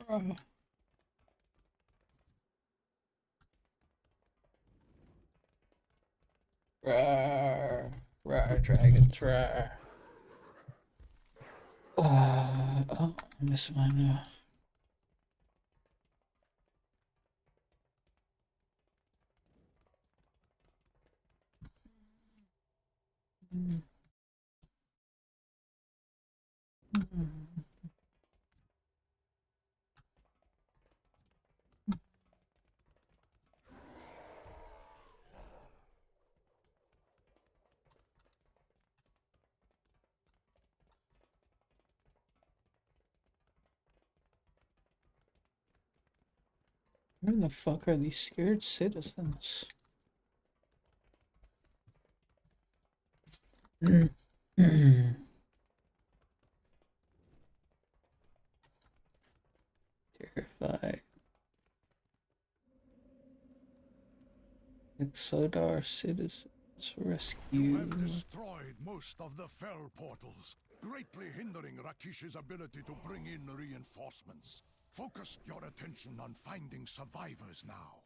Rawr, rawr, dragons, rawr. Oh, I miss mine. Where the fuck are these scared citizens? Terrified. Exodar citizens rescue. You have destroyed most of the fell portals, greatly hindering Rakish's ability to bring in reinforcements. Focus your attention on finding survivors now.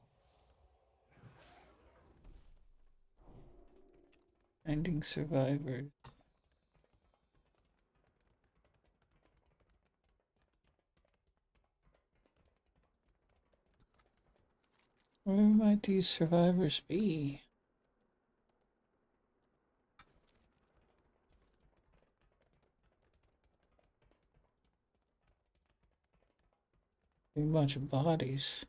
Finding survivors. Where might these survivors be? A bunch of bodies.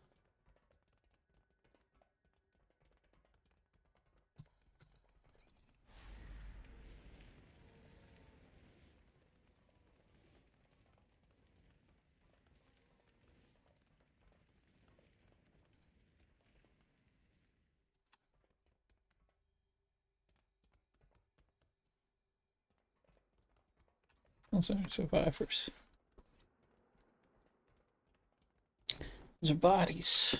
Those aren't survivors. Those are bodies.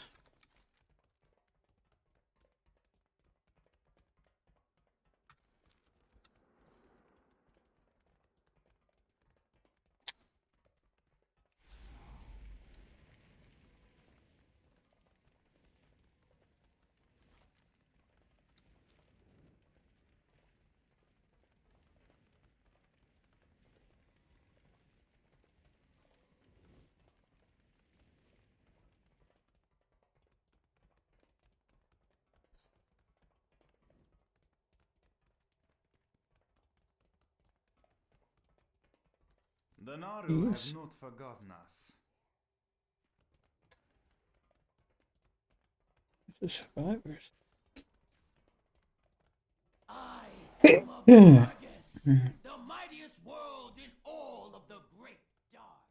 The Naru Yes. have not forgotten us. The survivors. I am of Argus, the mightiest world in all of the Great Dark.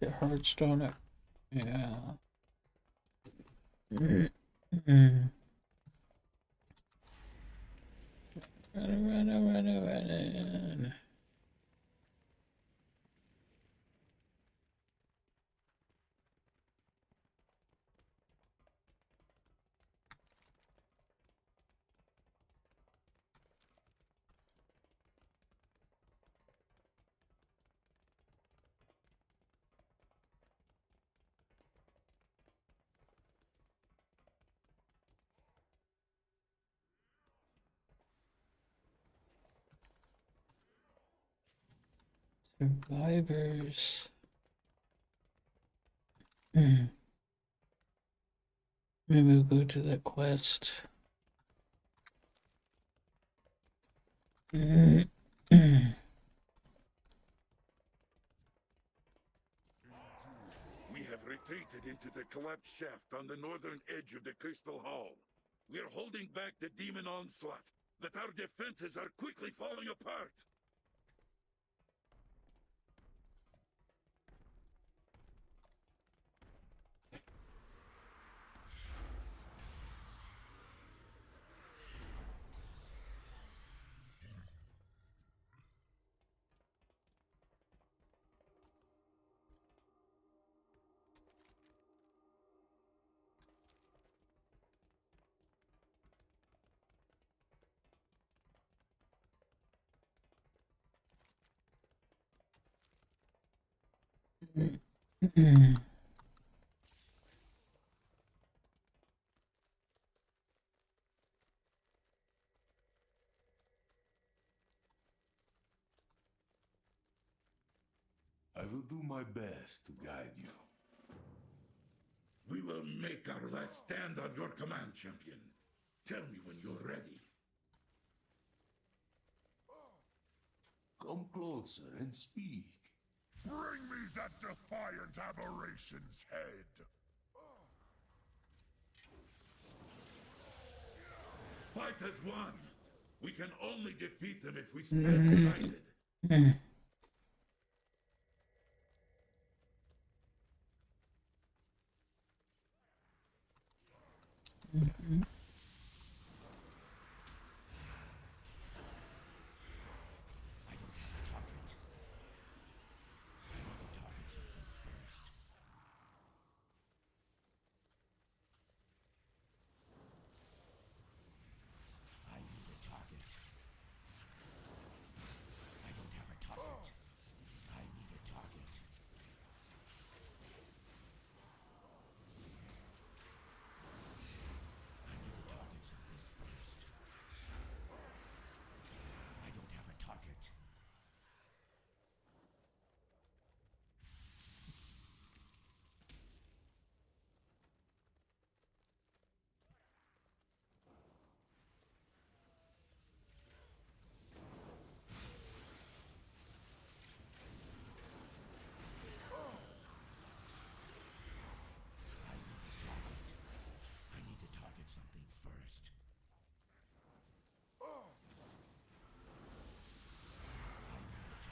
Your Hearthstone. Yeah. Run. Survivors. Maybe we'll go to that quest. We have retreated into the collapsed shaft on the northern edge of the Crystal Hall. We are holding back the demon onslaught, but our defenses are quickly falling apart. I will do my best to guide you. We will make our last stand on your command, champion. Tell me when you're ready. Come closer and speak. Bring me that defiant aberration's head! Fight as one. We can only defeat them if we stand united.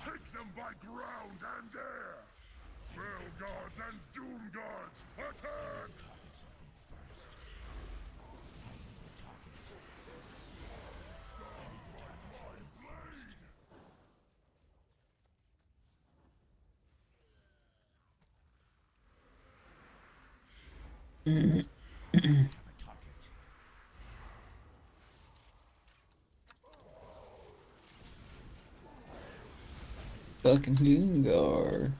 Take them by ground and air! Fell guards and doom guards, attack! Fucking Gungar.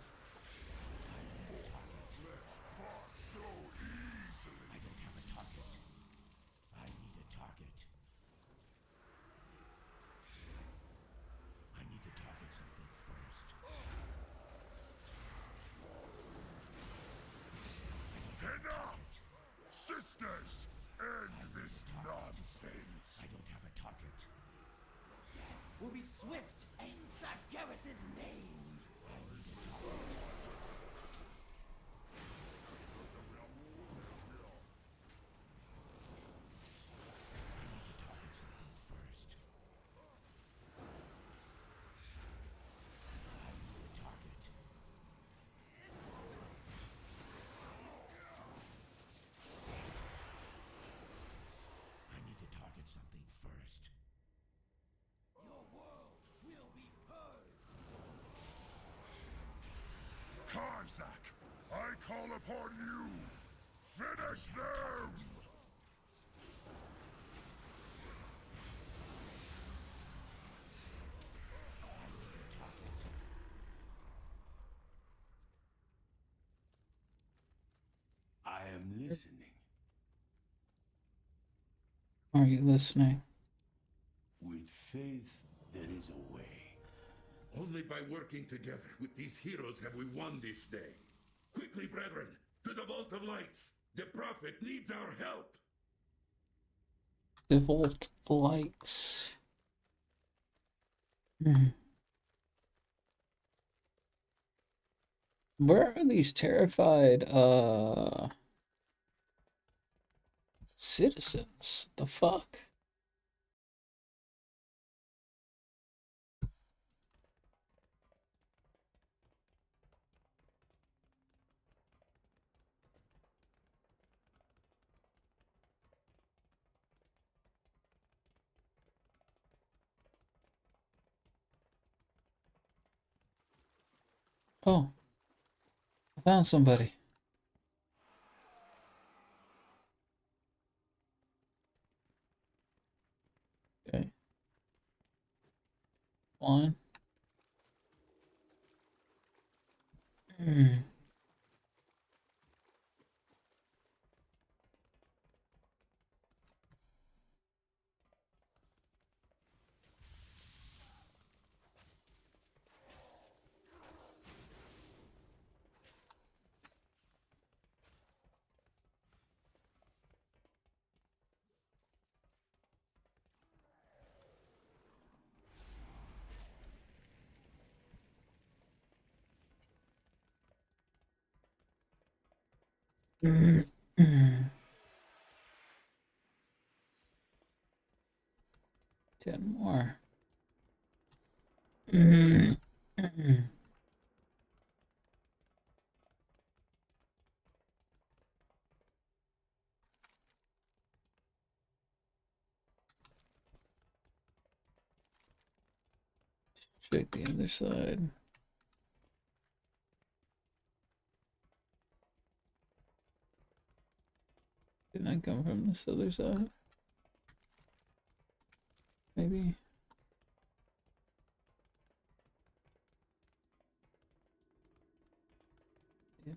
Enough! Sisters, end this nonsense! I don't have a target. Death will be swift in Sargeras's name. I need a target. Isaac, I call upon you! Finish them! I am listening. Are you listening? With faith, there is a way. Only by working together with these heroes have we won this day. Quickly, brethren, to the Vault of Lights! The Prophet needs our help! The Vault Lights. Where are these terrified citizens? The fuck? Oh, I found somebody. Okay. One. Ten more. Check the other side. Didn't I come from this other side? Maybe. Yeah.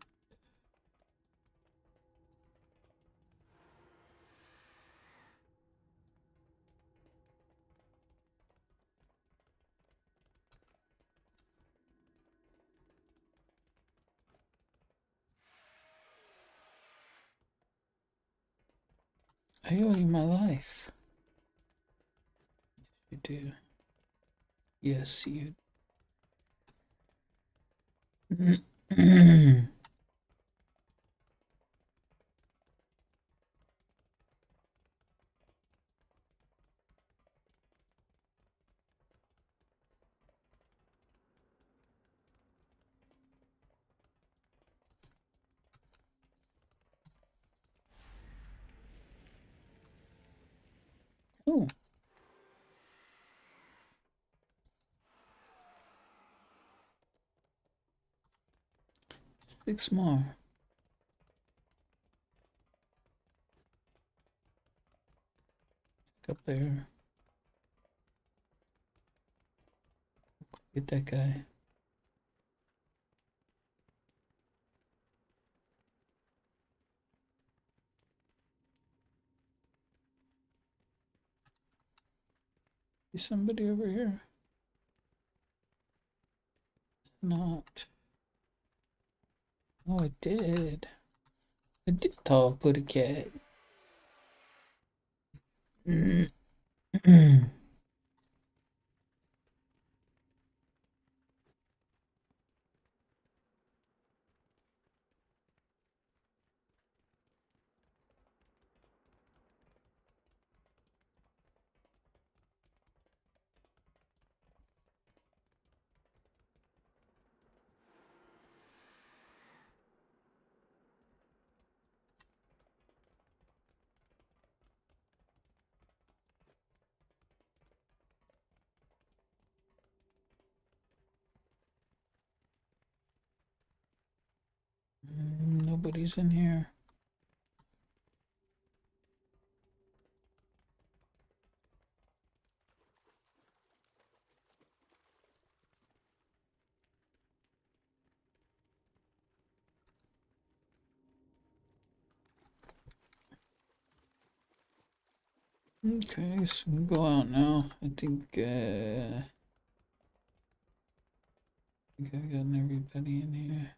I owe you my life. You do. Yes, you. Oh, 6 more. Up there. Get that guy. Is somebody over here? Not. Oh, I did. I did talk with a cat. Nobody's in here. Okay, so we can go out now. I think I've gotten everybody in here.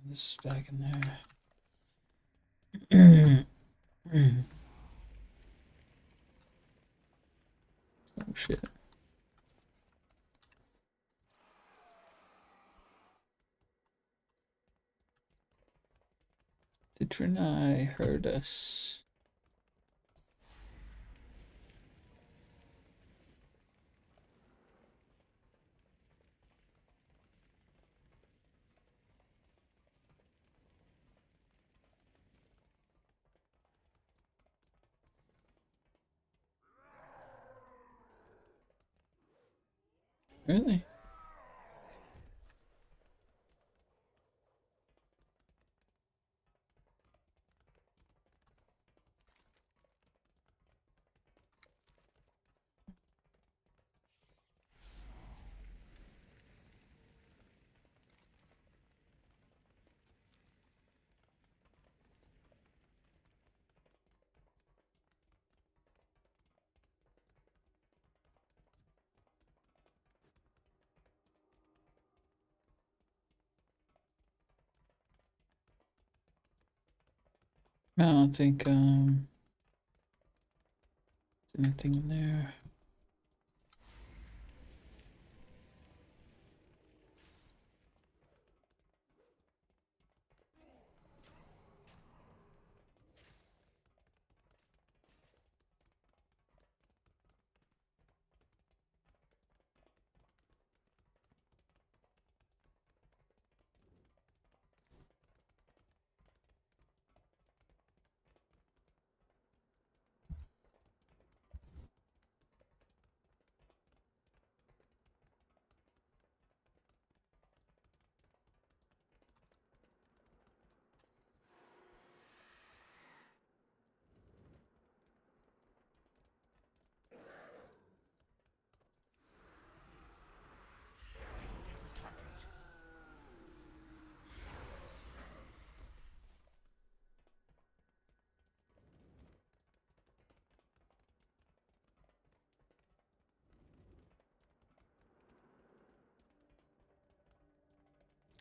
This is back in there. Oh shit. The Trinai heard us. Really? I don't think there's anything in there.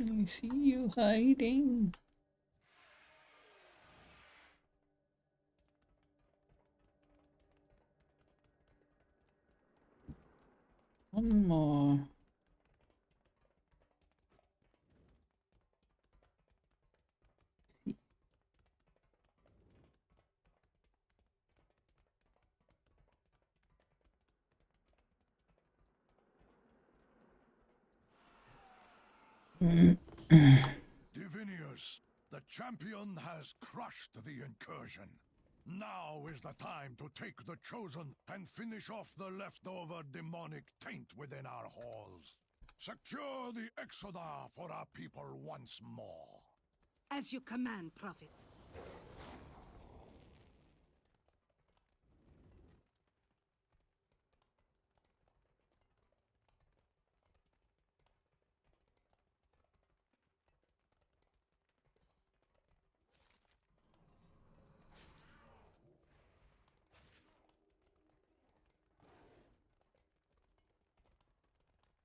I see you hiding. One more. Divinius, the champion has crushed the incursion. Now is the time to take the Chosen and finish off the leftover demonic taint within our halls. Secure the Exodar for our people once more. As you command, Prophet.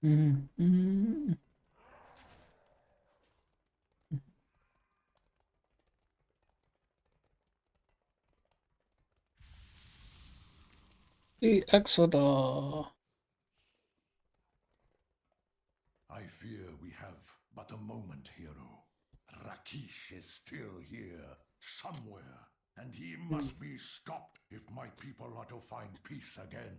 Mm-hmm. The Exodar. I fear we have but a moment, hero. Rakish is still here, somewhere, and he must be stopped if my people are to find peace again.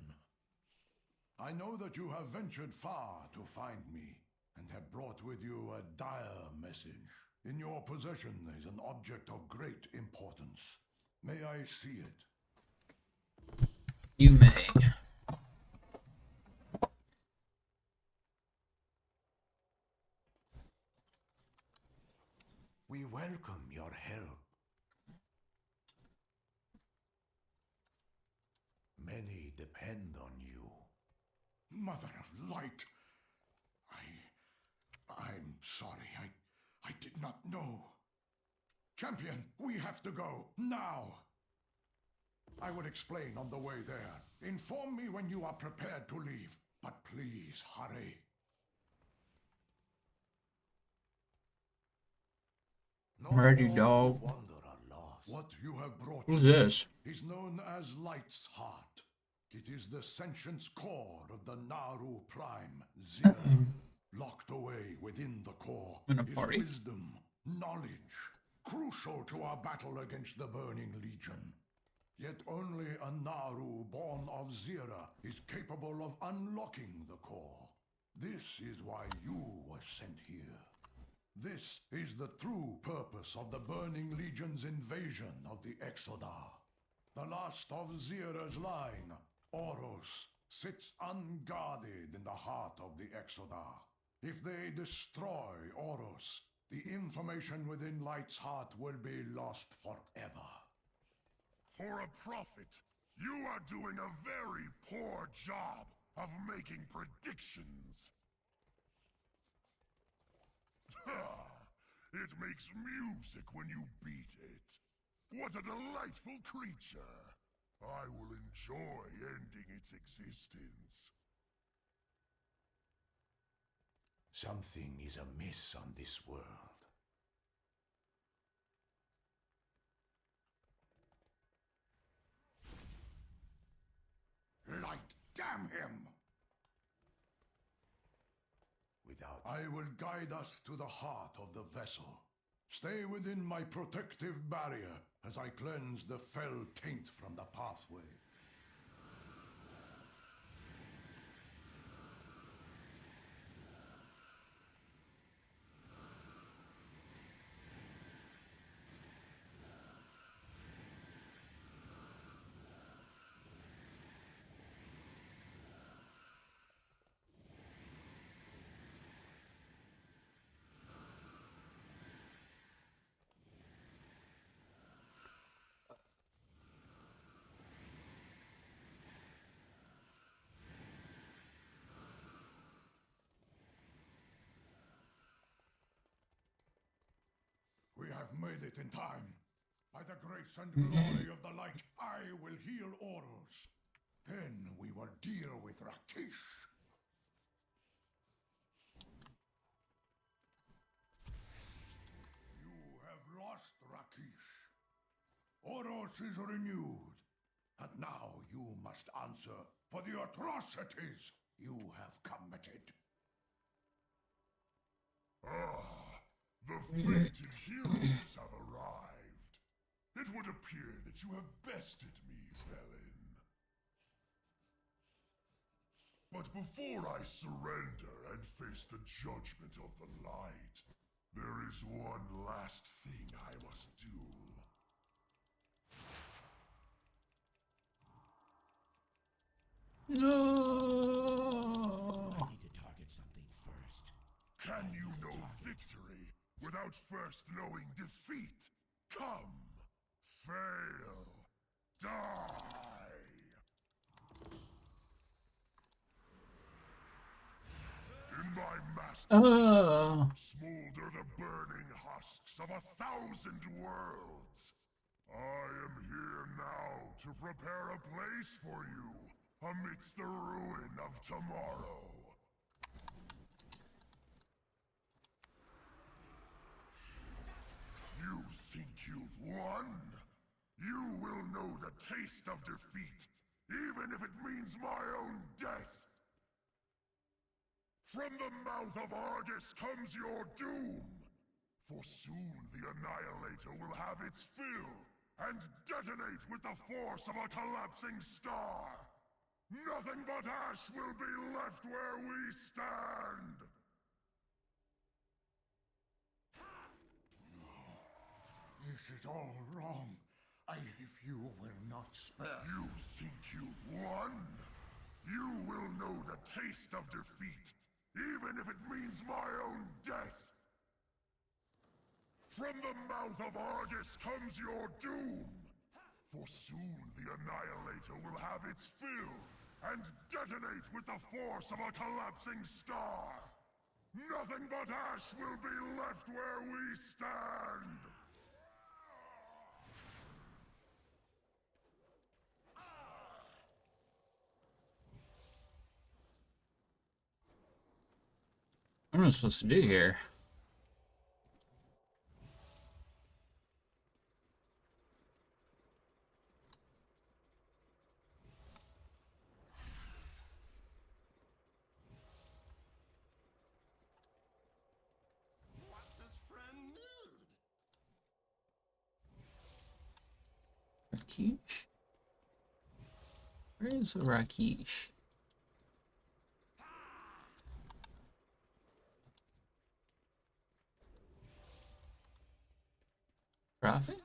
I know that you have ventured far to find me, and have brought with you a dire message. In your possession is an object of great importance. May I see it? You may. We welcome your help. Many depend on you. Mother of Light! I'm sorry. I did not know. Champion, we have to go, now! I will explain on the way there. Inform me when you are prepared to leave, but please hurry. No Ready, more dog. Wanderer lost. What you have brought Who's me this? is known as Light's Heart. It is the sentience core of the Naru Prime, Zira. Locked away within the core In a is party. wisdom, knowledge, crucial to our battle against the Burning Legion. Yet only a Naru born of Zira is capable of unlocking the core. This is why you were sent here. This is the true purpose of the Burning Legion's invasion of the Exodar. The last of Zira's line, Oros, sits unguarded in the heart of the Exodar. If they destroy Oros, the information within Light's heart will be lost forever. For a prophet, you are doing a very poor job of making predictions. It makes music when you beat it. What a delightful creature. I will enjoy ending its existence. Something is amiss on this world. Light, damn him! I will guide us to the heart of the vessel. Stay within my protective barrier as I cleanse the fell taint from the pathway. We have made it in time. By the grace and glory of the light, I will heal Oros. Then we will deal with Rakish. You have lost Rakish. Oros is renewed. And now you must answer for the atrocities you have committed. The fated heroes have arrived. It would appear that you have bested me, Felon. But before I surrender and face the judgment of the light, there is one last thing I must do. No. I need to target something first. Can you know victory without first knowing defeat? Come, fail, die! In my master's smolder the burning husks of 1,000 worlds. I am here now to prepare a place for you amidst the ruin of tomorrow. You think you've won? You will know the taste of defeat, even if it means my own death. From the mouth of Argus comes your doom. For soon the Annihilator will have its fill and detonate with the force of a collapsing star. Nothing but ash will be left where we stand. This is all wrong. If you will not spare... You think you've won? You will know the taste of defeat, even if it means my own death. From the mouth of Argus comes your doom. For soon the Annihilator will have its fill and detonate with the force of a collapsing star. Nothing but ash will be left where we stand. What am I supposed to do here? What does friend need? Rakish? Where is Rakish? Prophet?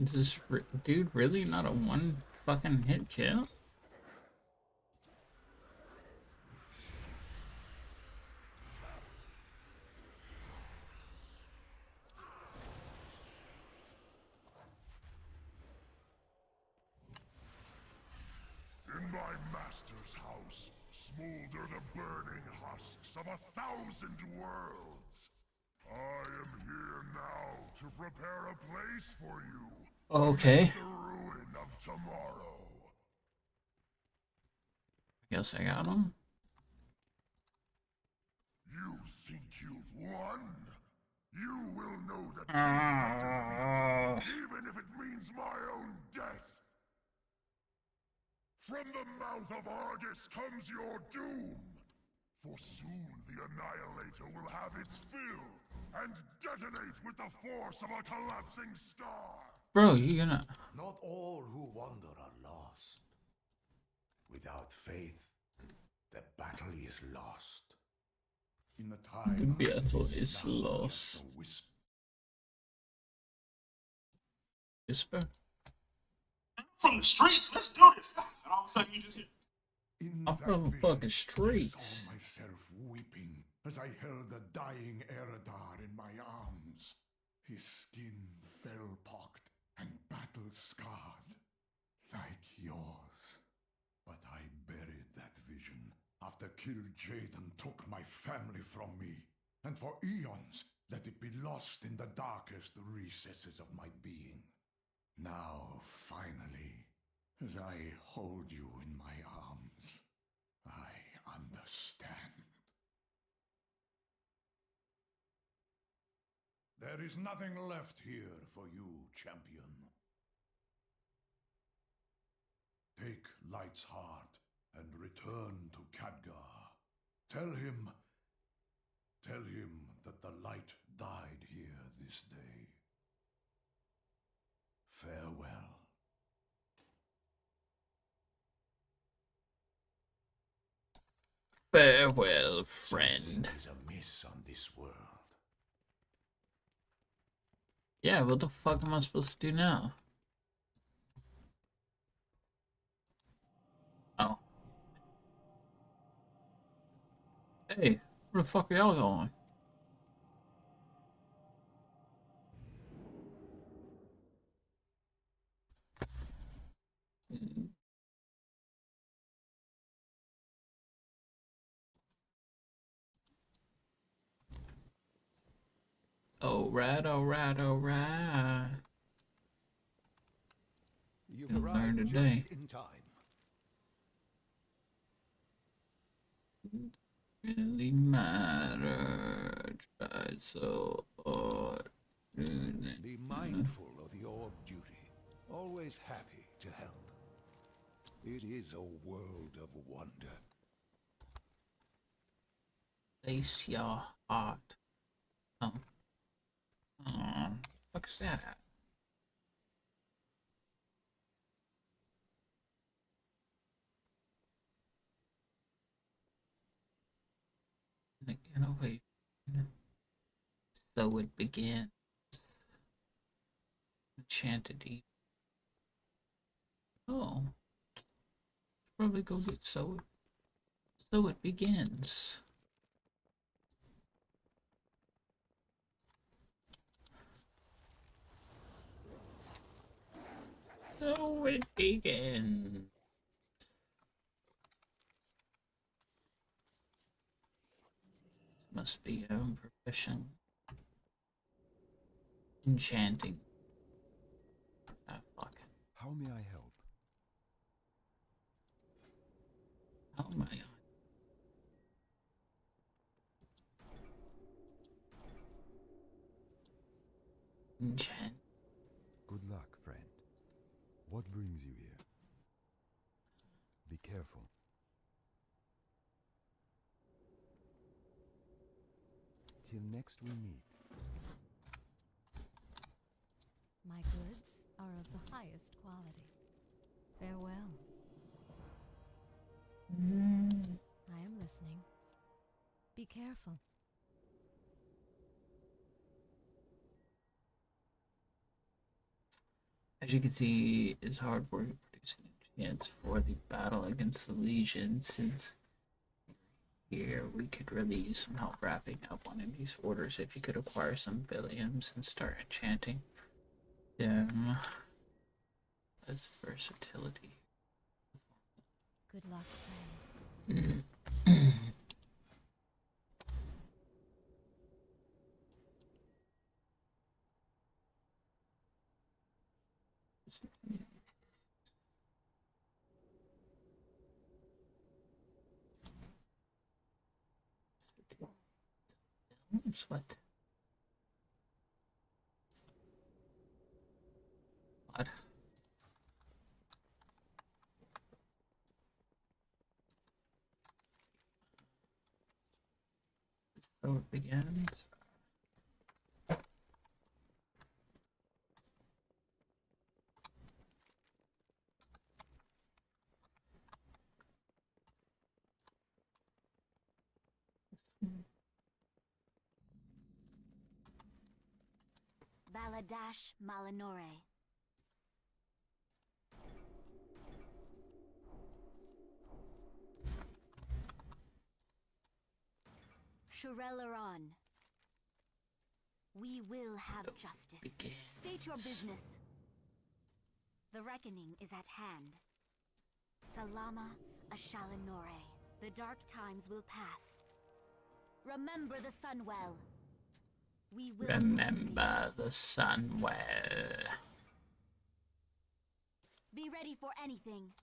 Is this dude really not a one fucking hit kill? In my master's house smolder the burning husks of 1,000 worlds. I am here now to prepare a place for you. Okay. The ruin of tomorrow. Guess I got him. You think you've won? You will know the taste of defeat, even if it means my own death. From the mouth of Argus comes your doom. For soon the Annihilator will have its fill and detonate with the force of a collapsing star. Bro, you gonna... Not all who wander are lost. Without faith, the battle is lost. In the time, The battle is now lost. just a whisper. Whisper? From the streets, let's do this. And all of a sudden you just hear. In I'm that from the vision, fucking I streets. saw myself weeping as I held the dying Eredar in my arms. His skin fell-pocked and battle-scarred, like yours. But I buried that vision after Kil'jaeden took my family from me, and for eons let it be lost in the darkest recesses of my being. Now, finally, as I hold you in my arms, I understand. There is nothing left here for you, champion. Take Light's heart and return to Khadgar. Tell him that the light died here this day. Farewell. Farewell, friend. Something is amiss on this world. Yeah, what the fuck am I supposed to do now? Oh. Hey, where the fuck are y'all going? Alright, alright, alright. You've Gonna learn arrived today. just in time. Really matter. Try so hard. Be mindful of your duty. Always happy to help. It is a world of wonder. Place your heart. Oh. Oh. Fuck is that at? Get away. So it begins. Enchanted Eve. Oh. Probably go get so it begins. So it begins. Must be your own profession. Enchanting. Ah, fuck. How may I help? How am I on? Enchant. Good careful. Till next we meet. My goods are of the highest quality. Farewell. I am listening. Be careful. As you can see, it's hard work producing a chance for the battle against the Legion, since here we could really use some help wrapping up one of these orders if you could acquire some Billiams and start enchanting them. That's versatility. Good luck, friend. What? What? So it begins. Baladash Malinore. Shurelaron. We will have justice. State your business. The reckoning is at hand. Salama Ashalinore. The dark times will pass. Remember the sun well. We will Remember the sun well. Be ready for anything.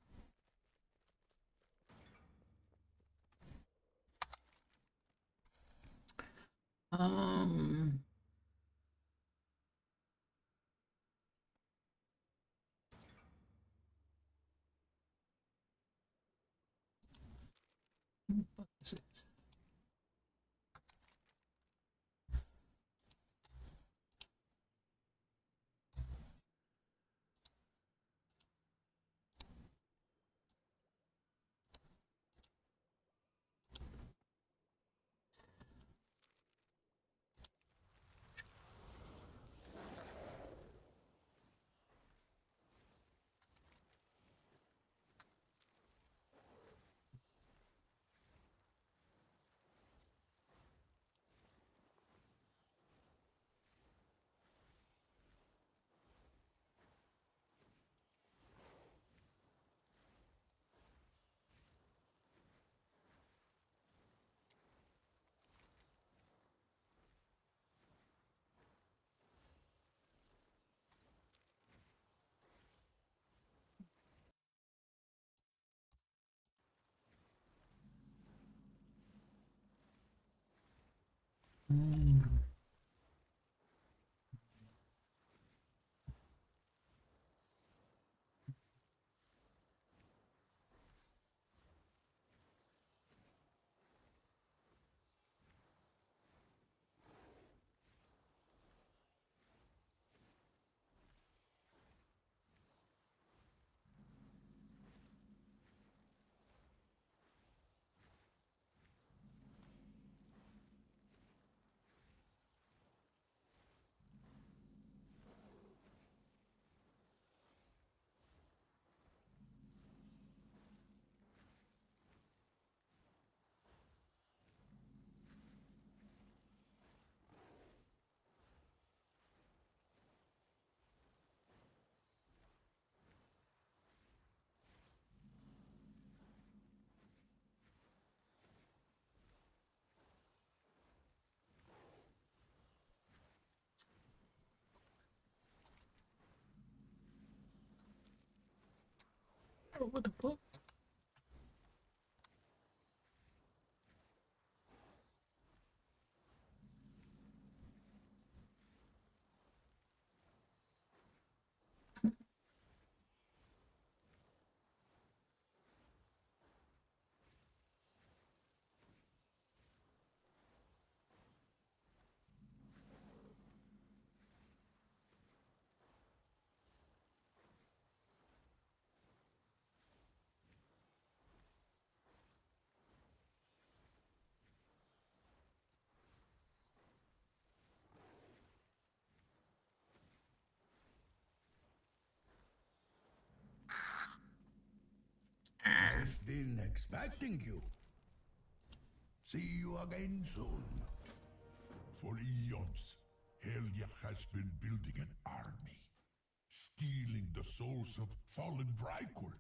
What is it? Oh, what the fuck? been expecting you. See you again soon. For eons, Helya has been building an army, stealing the souls of fallen Vrykul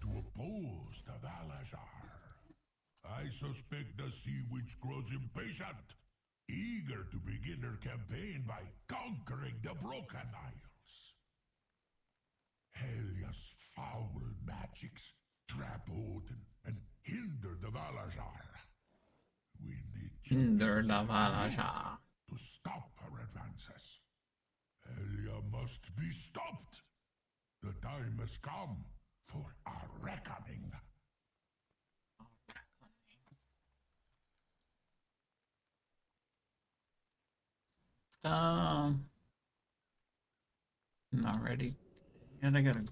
to oppose the Valajar. I suspect the Sea Witch grows impatient, eager to begin her campaign by conquering the Broken Isles. Helya's foul magics trap Odin and hinder the Valajar. We need Hinder the champions like you Valajar. to stop her advances. Helya must be stopped. The time has come for our reckoning. Not ready. And I gotta.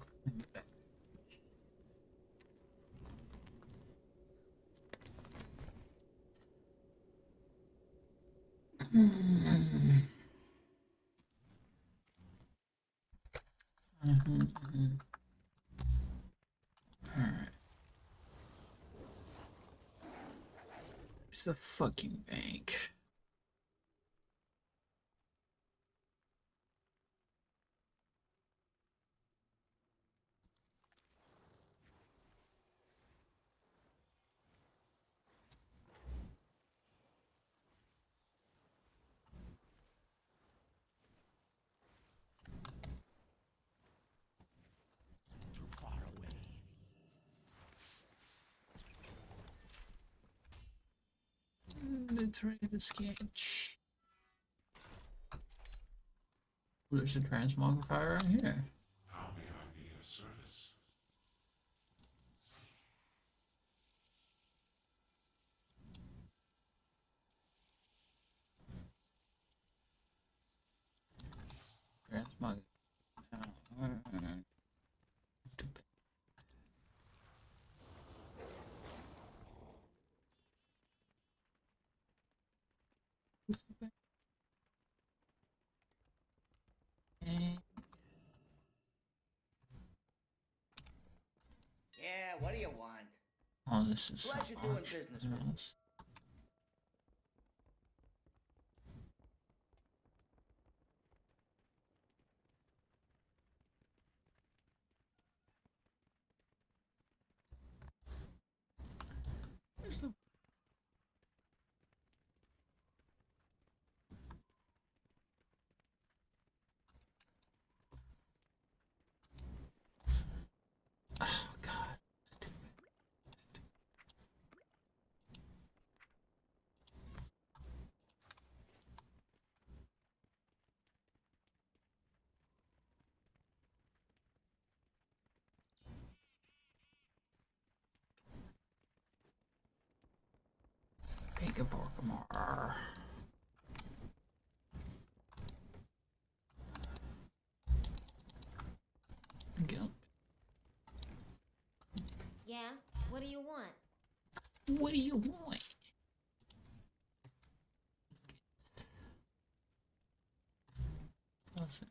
Alright. Where's the fucking bank? Too far away. Let's ready to sketch. There's a transmogrifier right here. How may I be of service? Transmog. Yeah, what do you want? Oh, this is Pleasure so doing much. business with you. Yes. Oh God. Take a Pokemon. Go. Yeah? What do you want? What do you want? Listen.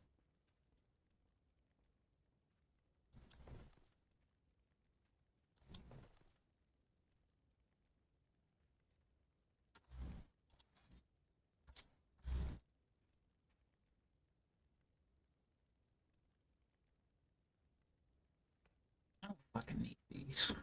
I don't fucking need these.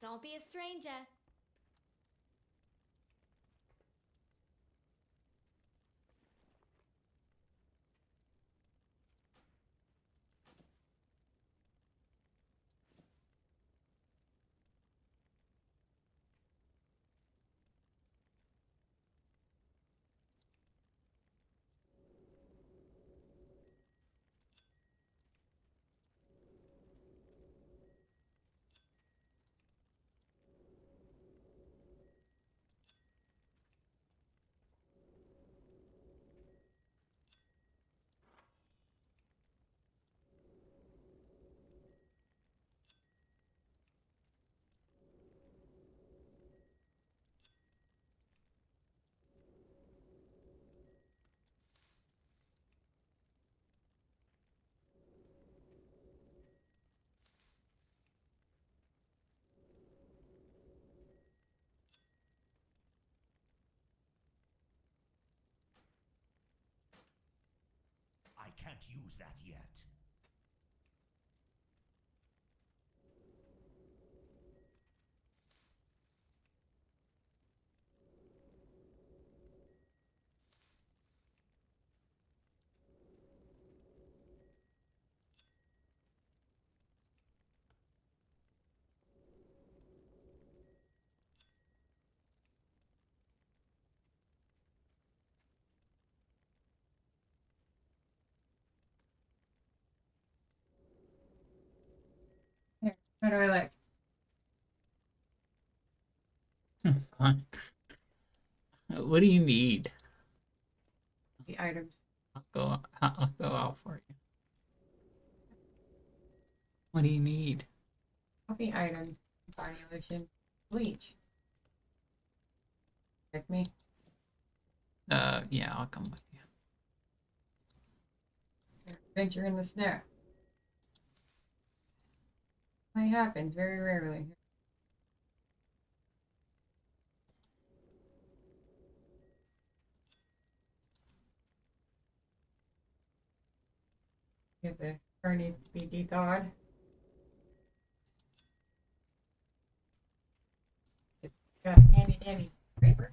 Don't be a stranger. I can't use that yet. Here, how do I look? Fine. What do you need? The items. I'll go out for you. What do you need? The items. Body lotion. Bleach. With me. Yeah, I'll come with you. Adventure in the snow. Only happens very rarely. If the car needs to be de-thawed. Got a handy dandy scraper.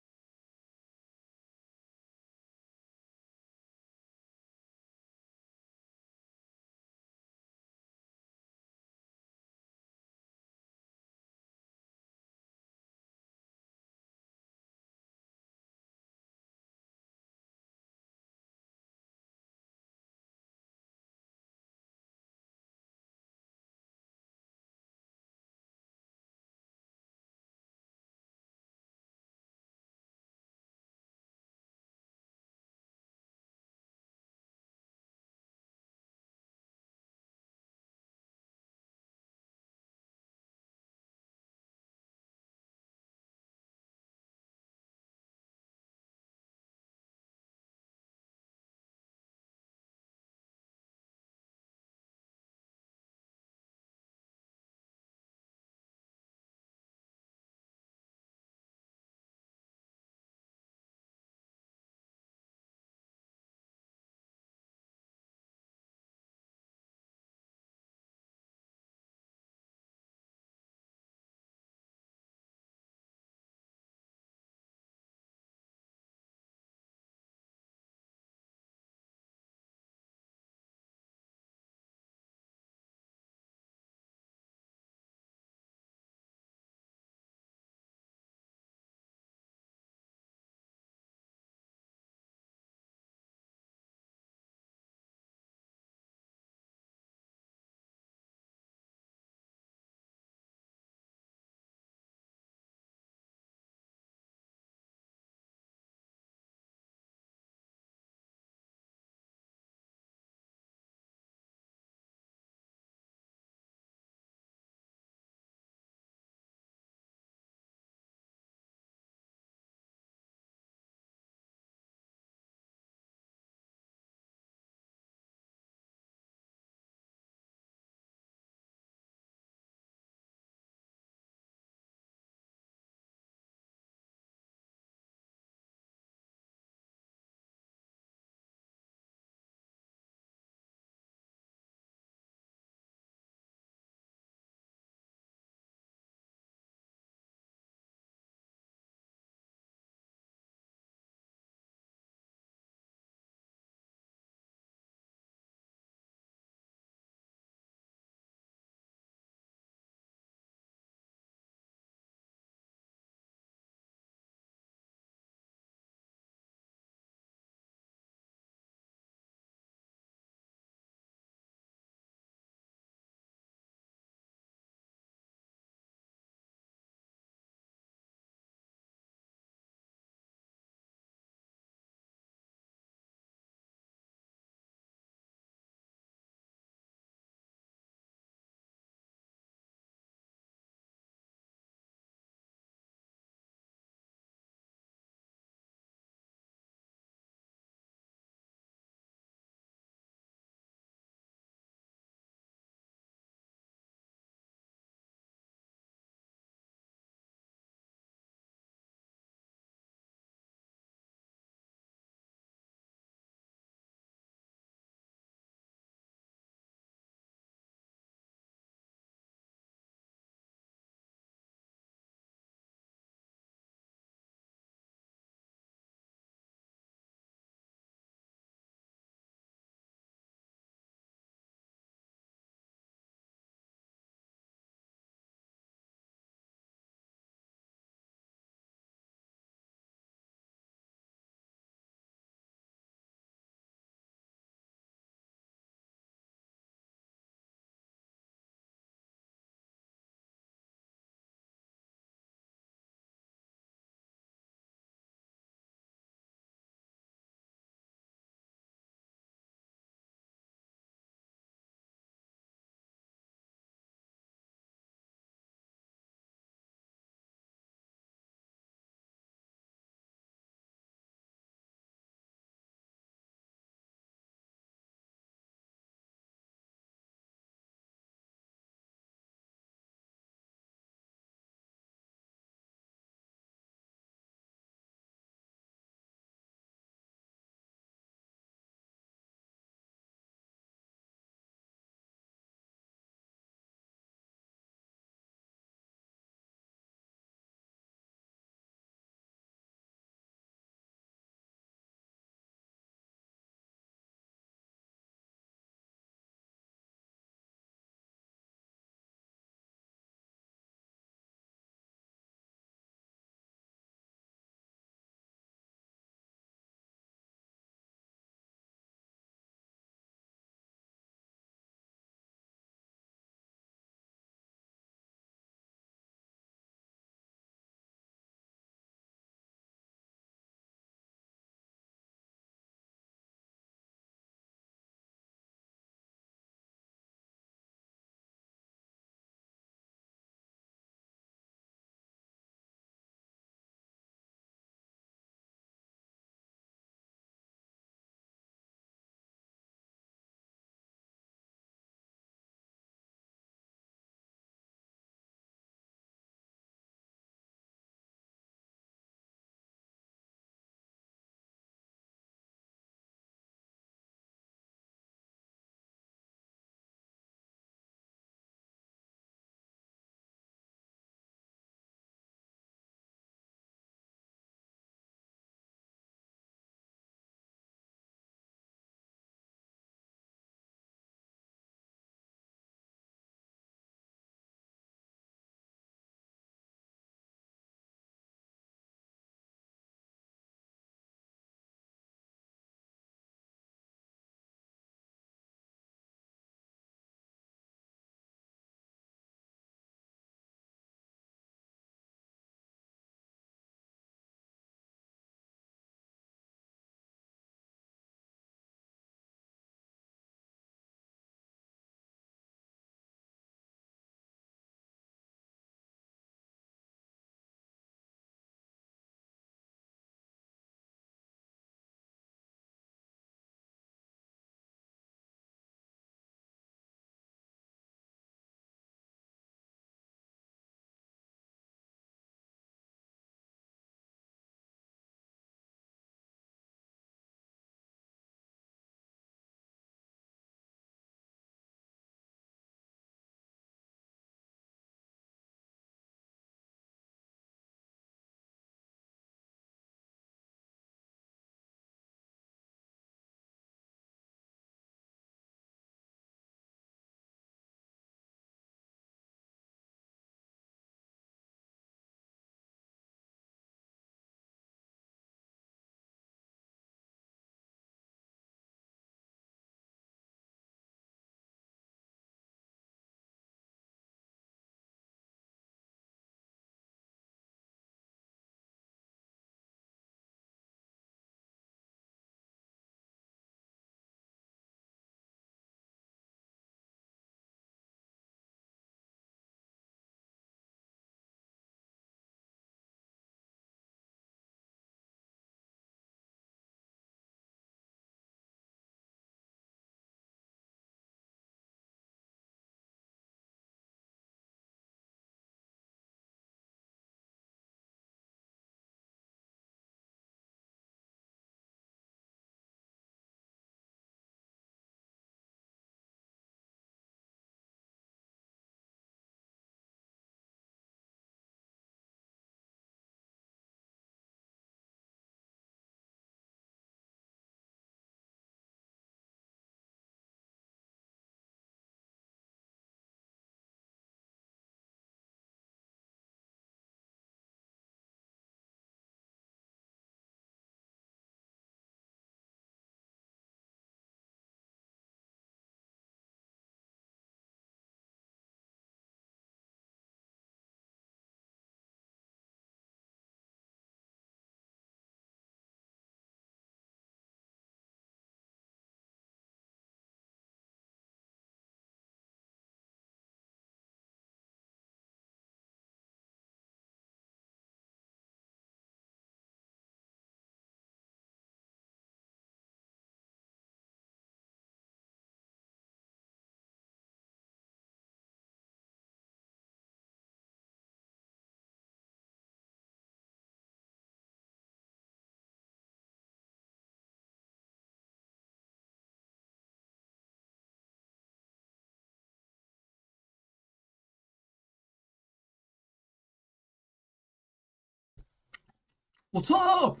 What's up?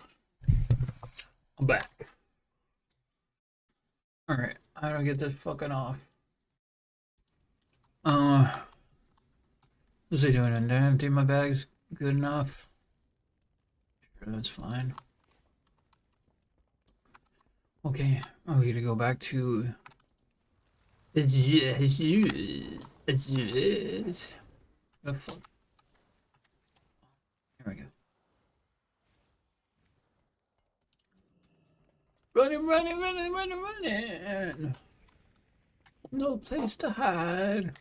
I'm back. Alright, I don't get this fucking off. What's he doing? Did I empty my bags good enough? Sure, that's fine. Okay, I'm gonna go back to the fuck. Here we go. Running, running, running, running, running. No place to hide.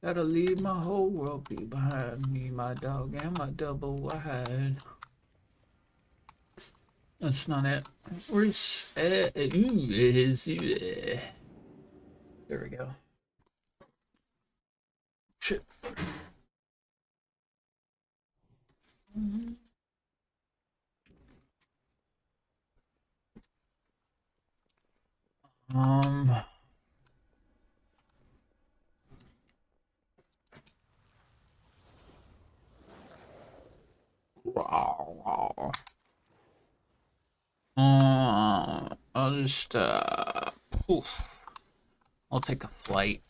Gotta leave my whole world be behind me, my dog and my double wide. That's not it. Where's there we go. Shit. I'll just poof. I'll take a flight.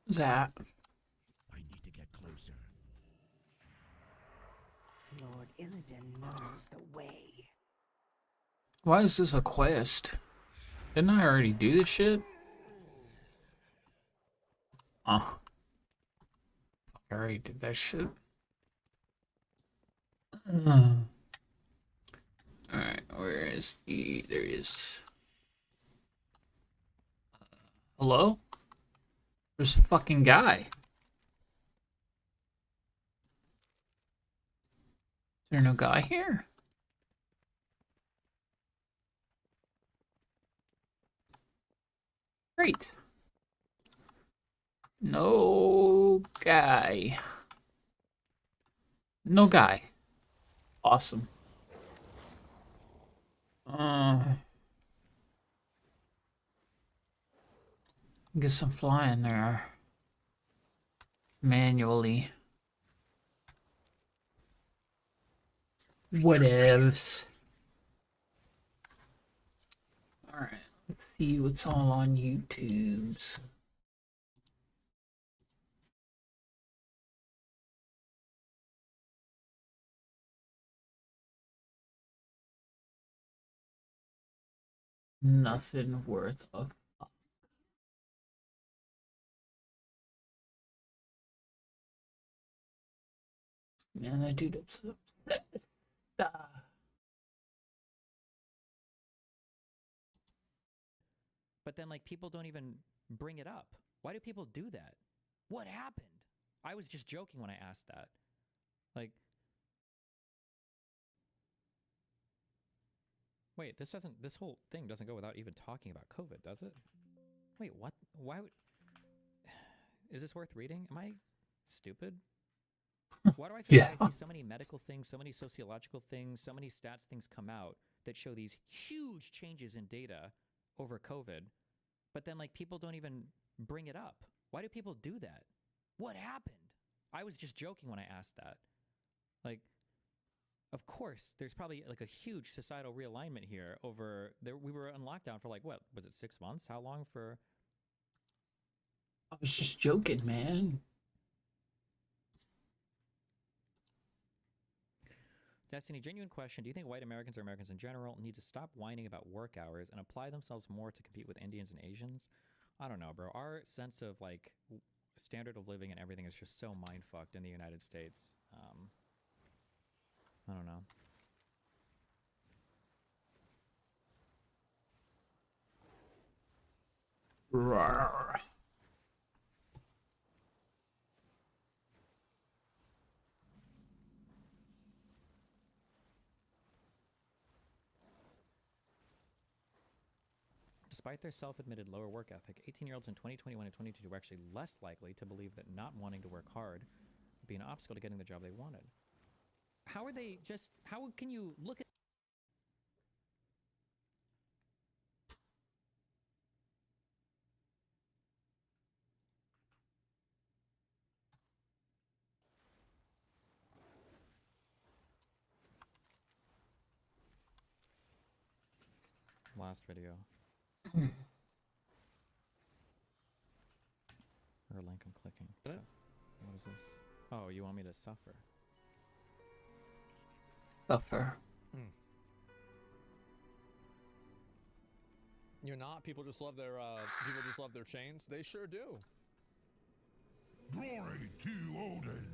What's that? I need to get closer. Lord Illidan knows the way. Why is this a quest? Didn't I already do this shit? Oh. I already did that shit. Alright, where is the... There he is. Hello? There's a fucking guy. Is there no guy here? Great. No guy. No guy. Awesome. Get some flying there. Manually. What else? Alright, let's see what's all on YouTube's. Nothing worth a fuck. Man, that dude obsessed. But then, like, people don't even bring it up. Why do people do that? What happened? I was just joking when I asked that. Like, wait, this whole thing doesn't go without even talking about COVID, does it? Wait, what? Why would... Is this worth reading? Am I stupid? Why do I feel like I see so many medical things, so many sociological things, so many stats things come out that show these huge changes in data over COVID, but then, like, people don't even bring it up? Why do people do that? What happened? I was just joking when I asked that. Like, of course, there's probably, like, a huge societal realignment here over there. We were on lockdown for, like, what was it, 6 months? How long for? I was just joking, man. Destiny, genuine question. Do you think white Americans or Americans in general need to stop whining about work hours and apply themselves more to compete with Indians and Asians? I don't know, bro. Our sense of, like, standard of living and everything is just so mind-fucked in the United States. I don't know. Rawr. Despite their self-admitted lower work ethic, 18-year-olds in 2021 and 2022 were actually less likely to believe that not wanting to work hard would be an obstacle to getting the job they wanted. How are they just... How can you look at... last video. Or a link I'm clicking. So, what is this? Oh, you want me to suffer? Suffer. You're not. People just love their chains. They sure do. Glory to Odin.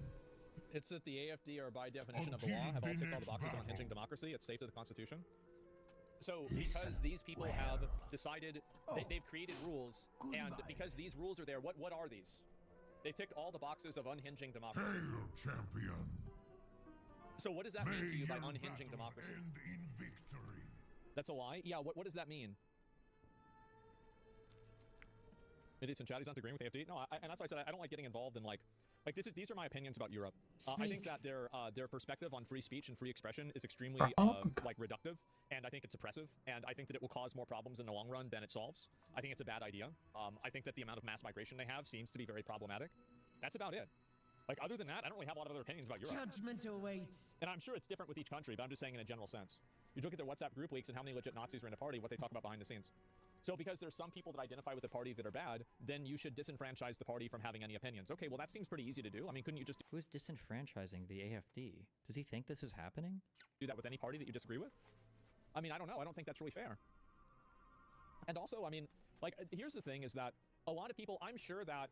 It's that the AFD are by definition of the law have all ticked all the boxes on unhinging democracy. It's safe to the Constitution. So because these people have decided they've created rules, and because these rules are there, what are these? They ticked all the boxes of unhinging democracy. Hail, champion. So what does that mean to you by unhinging democracy? End in victory. That's a lie? Yeah, what does that mean? Idiots in chat, he's not agreeing with AFD. No, and that's why I said I don't like getting involved in these are my opinions about Europe. I think that their perspective on free speech and free expression is extremely reductive, and I think it's oppressive, and I think that it will cause more problems in the long run than it solves. I think it's a bad idea. I think that the amount of mass migration they have seems to be very problematic. That's about it. Other than that, I don't really have a lot of other opinions about Europe. Judgment awaits. And I'm sure it's different with each country, but I'm just saying in a general sense. You look at their WhatsApp group leaks and how many legit Nazis are in a party, what they talk about behind the scenes. So because there's some people that identify with the party that are bad, then you should disenfranchise the party from having any opinions. Okay, well that seems pretty easy to do. I mean, couldn't you just... Who is disenfranchising the AFD? Does he think this is happening? Do that with any party that you disagree with? I mean, I don't know. I don't think that's really fair. And also, I mean, here's the thing is that a lot of people, I'm sure that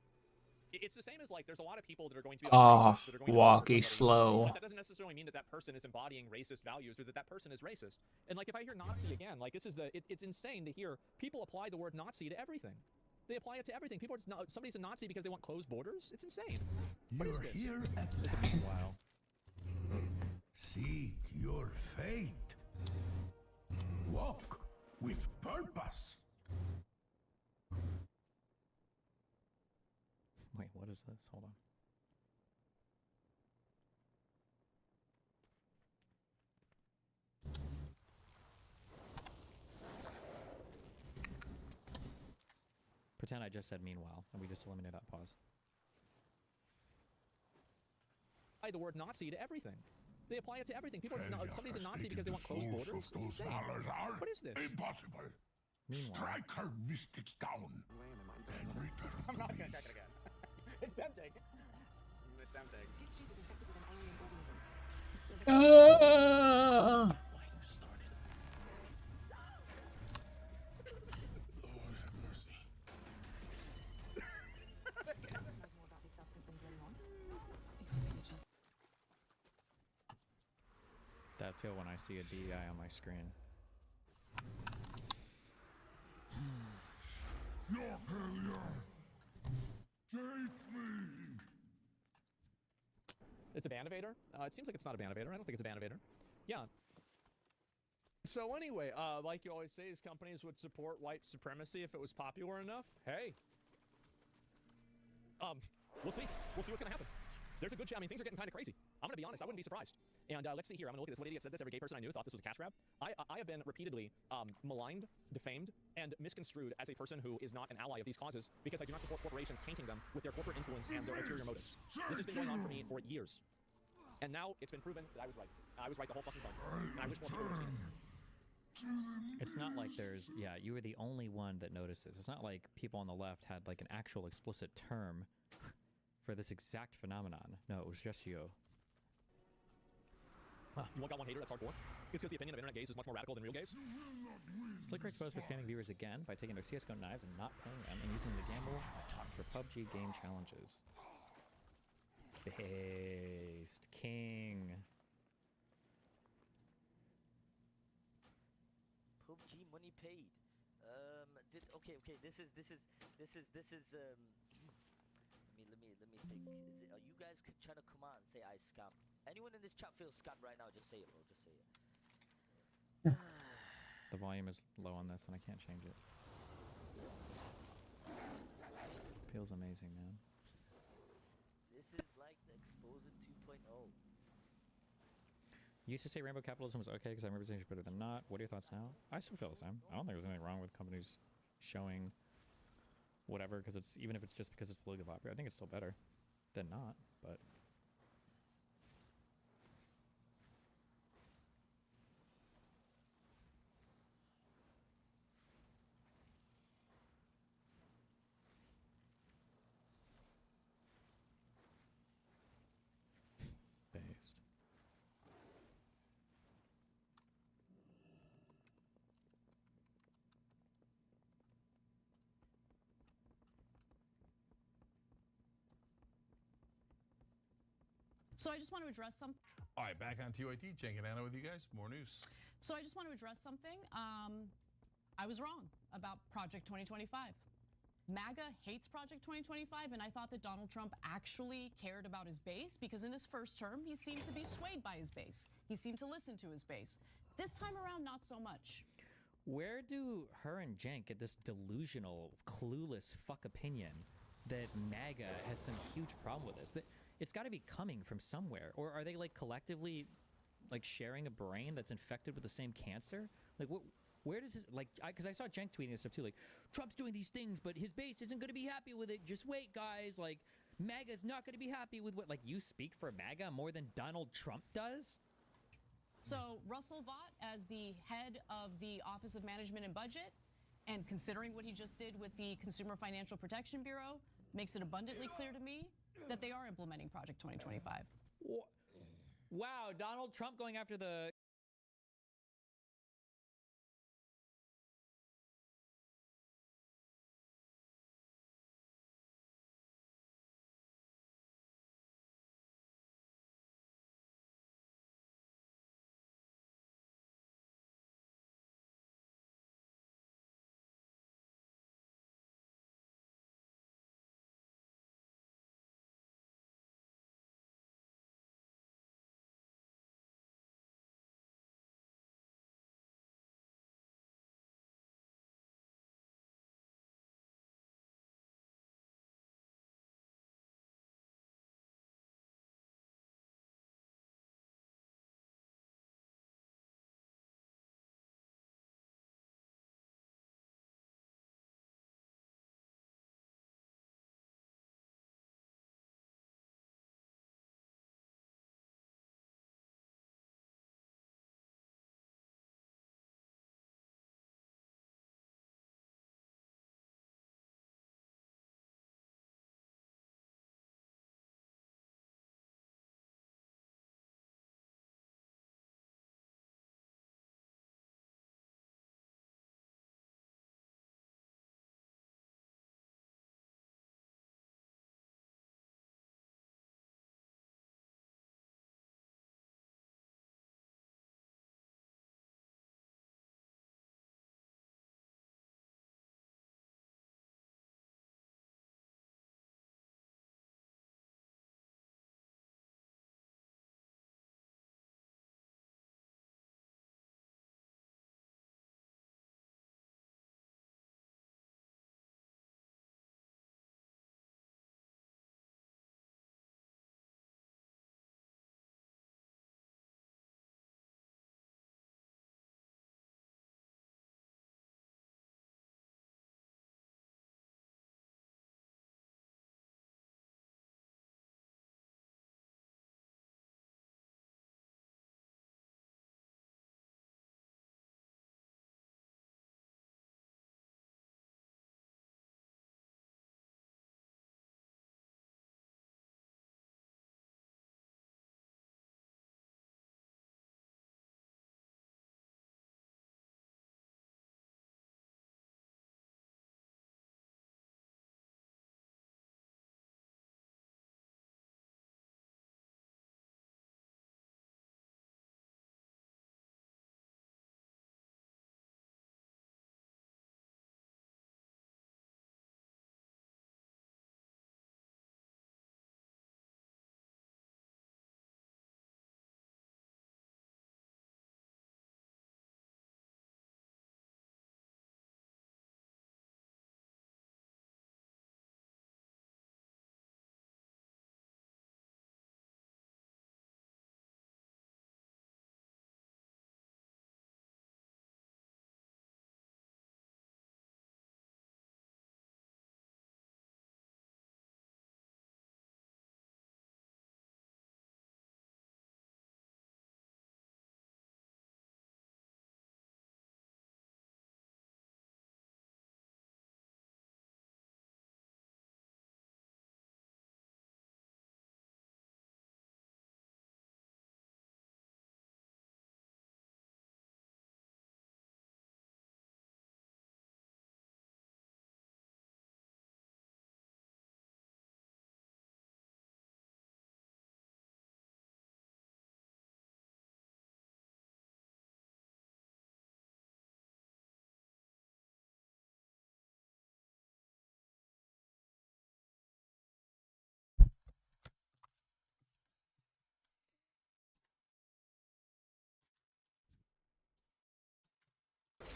it's the same as there's a lot of people that are going to be racist, that are going walkie to slow. But that doesn't necessarily mean that that person is embodying racist values or that that person is racist. And if I hear Nazi again, this is it's insane to hear people apply the word Nazi to everything. They apply it to everything. People are just somebody's a Nazi because they want closed borders. It's insane. What is this? Here at it's a big wow. Seek your fate. Walk with purpose. Wait, what is this? Hold on. Pretend I just said meanwhile, and we just eliminate that pause. Apply the word Nazi to everything. They apply it to everything. People are somebody's a Nazi because they want closed borders. It's insane. What is this? Impossible. Meanwhile. Strike her mystics down. And return. I'm not gonna check it again. It's tempting. It's tempting. Ah! That feel when I see a DEI on my screen. Your failure. Take me. It's a band evader? It seems like it's not a band evader. I don't think it's a band evader. Yeah. So anyway, like you always say, these companies would support white supremacy if it was popular enough. Hey. We'll see. We'll see what's gonna happen. There's a good chance. I mean, things are getting kind of crazy. I'm gonna be honest. I wouldn't be surprised. And let's see here. I'm gonna look at this. What idiot said this? Every gay person I knew thought this was a cash grab. I have been repeatedly maligned, defamed, and misconstrued as a person who is not an ally of these causes because I do not support corporations tainting them with their corporate influence and their ulterior motives. This has been going on for me for years. And now it's been proven that I was right. I was right the whole fucking time. And I wish more people would have seen it. It's not like there's, you were the only one that notices. It's not like people on the left had an actual explicit term for this exact phenomenon. No, it was just you. You got one hater, that's hardcore. It's because the opinion of internet gays is much more radical than real gays. Slicker exposed for scamming viewers again by taking their CSGO knives and not paying them and using them to gamble for PUBG game challenges. Based King. PUBG money paid. Okay. This is. Let me think. Are you guys trying to come out and say I scam? Anyone in this chat feels scammed right now? Just say it, bro. Just say it. The volume is low on this, and I can't change it. Feels amazing, man. This is like the Exposing 2.0. You used to say rainbow capitalism was okay because I remember saying it's better than not. What are your thoughts now? I still feel the same. I don't think there's anything wrong with companies showing whatever, because it's even if it's just because it's politically popular. I think it's still better than not, but. So I just want to address something. All right, back on TYT. Cenk and Anna with you guys. More news. So I just want to address something. I was wrong about Project 2025. MAGA hates Project 2025, and I thought that Donald Trump actually cared about his base because in his first term, he seemed to be swayed by his base. He seemed to listen to his base. This time around, not so much. Where do her and Cenk get this delusional, clueless fuck opinion that MAGA has some huge problem with this? That it's got to be coming from somewhere, or are they like collectively, like sharing a brain that's infected with the same cancer? Like what? Where does this, like, because I saw Cenk tweeting this stuff too, like, Trump's doing these things, but his base isn't going to be happy with it. Just wait, guys. Like, MAGA's not going to be happy with what, like, you speak for MAGA more than Donald Trump does? So Russell Vought, as the head of the Office of Management and Budget, and considering what he just did with the Consumer Financial Protection Bureau, makes it abundantly clear to me that they are implementing Project 2025. Wow, Donald Trump going after the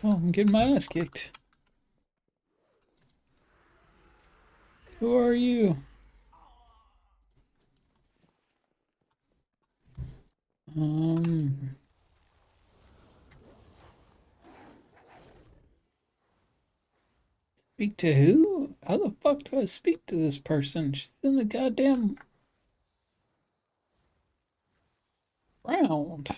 Oh, I'm getting my ass kicked. Who are you? Speak to who? How the fuck do I speak to this person? She's in the goddamn round.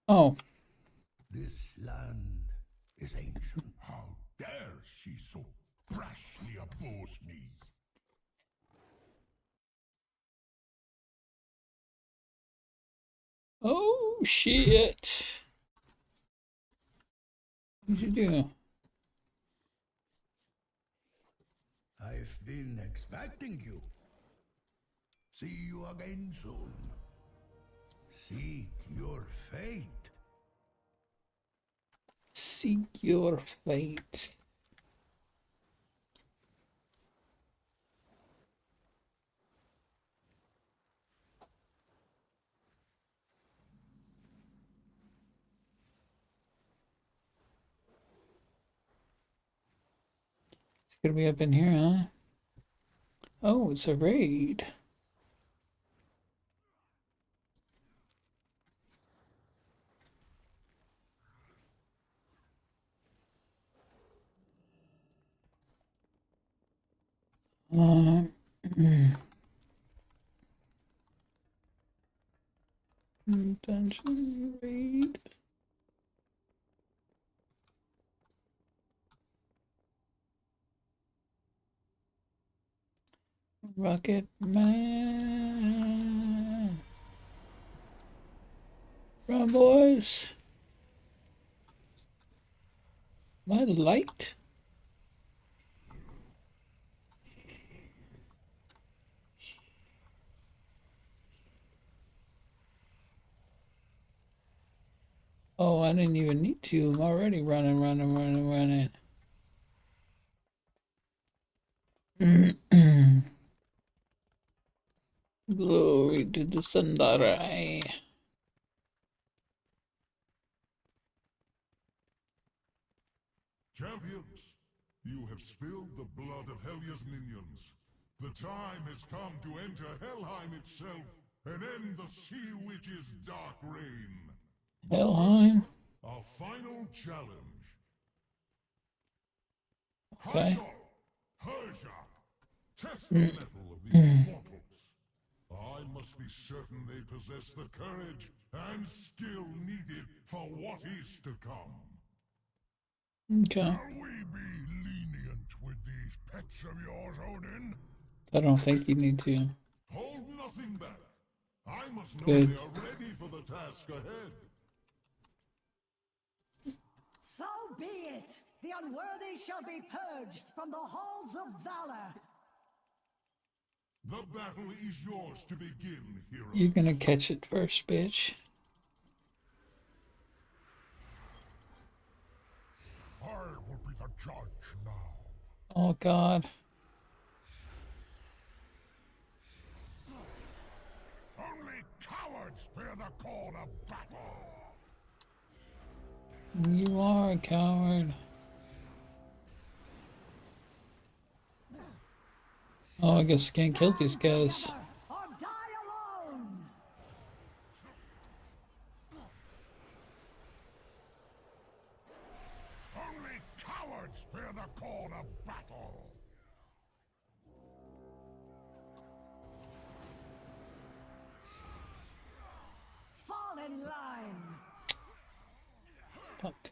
Oh. This land is ancient. How dare she so brashly oppose me? Oh, shit. What'd you do? I've been expecting you. See you again soon. Seek your fate. Seek your fate. It's gonna be up in here, huh? Oh, it's a raid. Dungeon raid. Rocket Man. Run, boys. My light. Oh, I didn't even need to. I'm already running. Glory to the Sundarai. Champions, you have spilled the blood of Helya's minions. The time has come to enter Helheim itself and end the Sea Witch's dark reign. Helheim. A final challenge. Okay. Heimdall, Persia, test the mettle of these mortals. I must be certain they possess the courage and skill needed for what is to come. Okay. Shall we be lenient with these pets of yours, Odin? I don't think you need to. Hold nothing back. I must know Good. they are ready for the task ahead. So be it! The unworthy shall be purged from the halls of valor! The battle is yours to begin, hero. You're gonna catch it first, bitch. I will be the judge now. Oh, God. Only cowards fear the call of battle. You are a coward. Oh, I guess I can't kill these guys. Or die alone! Only cowards fear the call of battle. Fall in line! Fuck.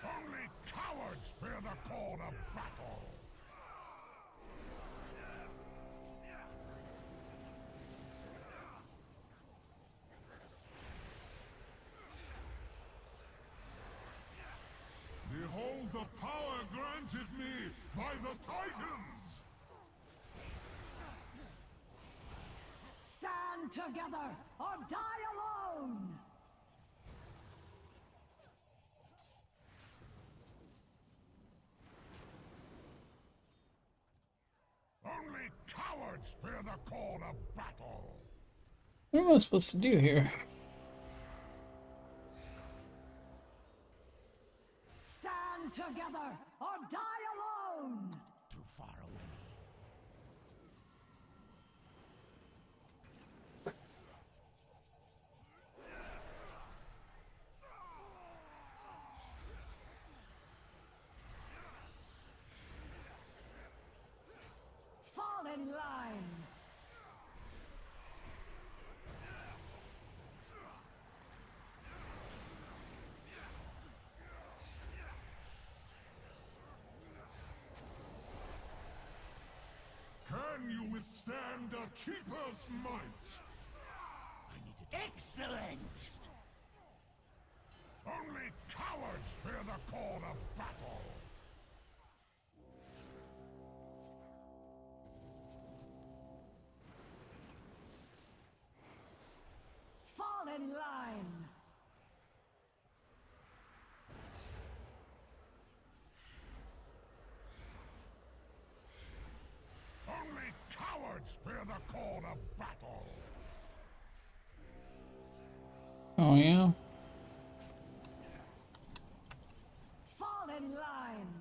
Only cowards fear the call of battle. Behold the power granted me by the Titans! Stand together or die alone! Only cowards fear the call of battle. What am I supposed to do here? Stand together or die alone! Too far away. Fall in line! Can you withstand a keeper's might? Excellent! Only cowards fear the call of battle. Fall in line! Only cowards fear the call of battle. Oh yeah. Fall in line!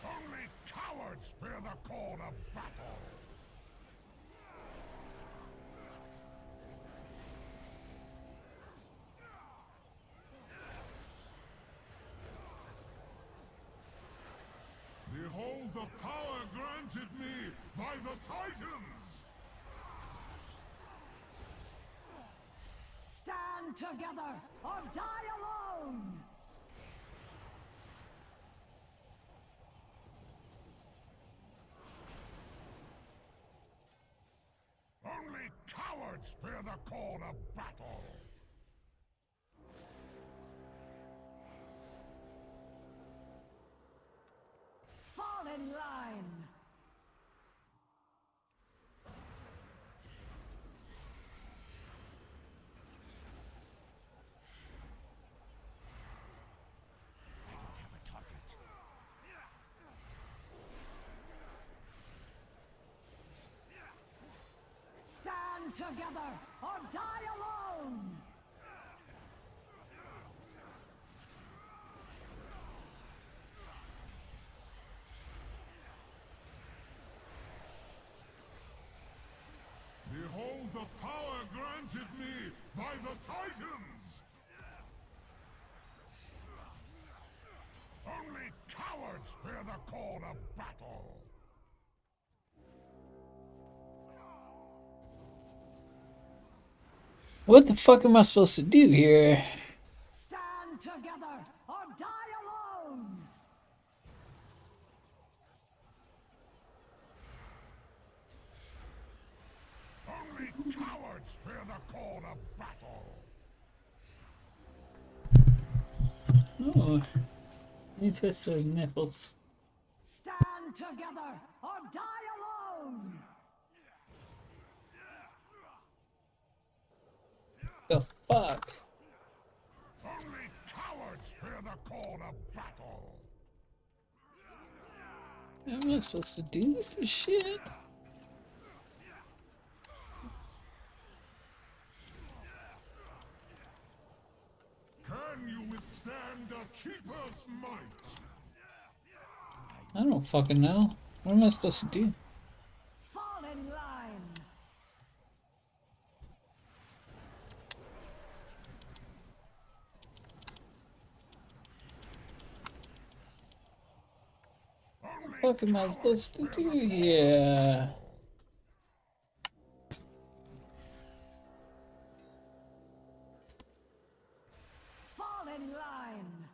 Only cowards fear the call of battle. Behold the power granted me by the Titans! Stand together or die alone! Only cowards fear the call of battle! Fall in line! Stand together or die alone! Behold the power granted me by the Titans! Only cowards fear the call of battle! What the fuck am I supposed to do here? Stand together or die alone! Only cowards fear the call of battle! Oh, you twist those nipples. Stand together or die alone! The fuck? Only cowards fear the call of battle! What am I supposed to do with this shit? Can you withstand a keeper's might? I don't fucking know. What am I supposed to do? Fall in line! What the fuck am I supposed to do? Yeah. Fall in line!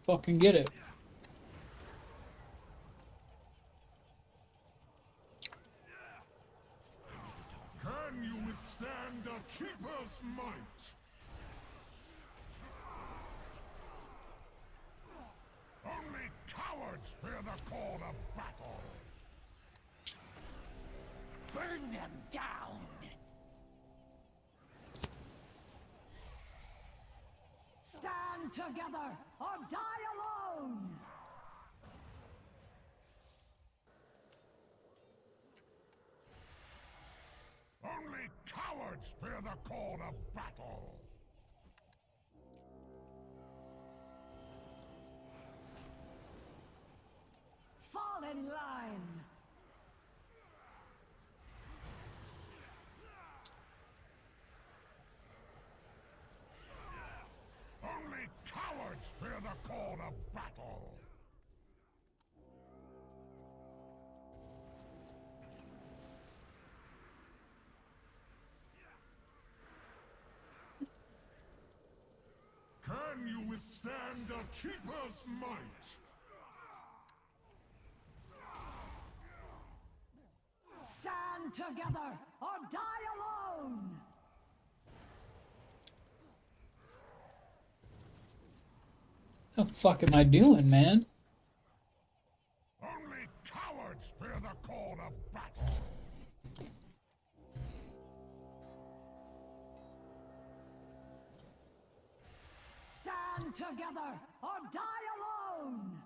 Fucking get it. Can you withstand a keeper's might? Only cowards fear the call of battle. Burn them down! Stand together or die alone! Only cowards fear the call of battle. Fall in line! Only cowards fear the call of battle. Can you withstand a keeper's might? Stand together or die alone! What the fuck am I doing, man? Only cowards fear the call of battle. Stand together or die alone!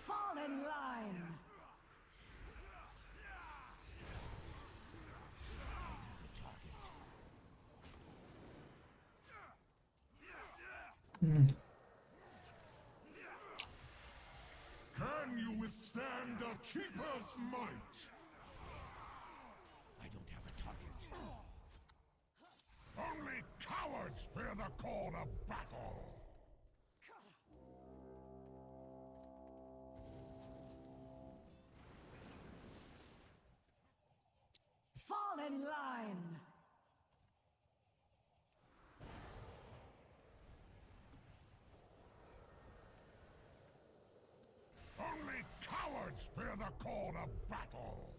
Fall in line! Can you withstand a keeper's might? I don't have a target. Only cowards fear the call of battle. Fall in line! Only cowards fear the call of battle.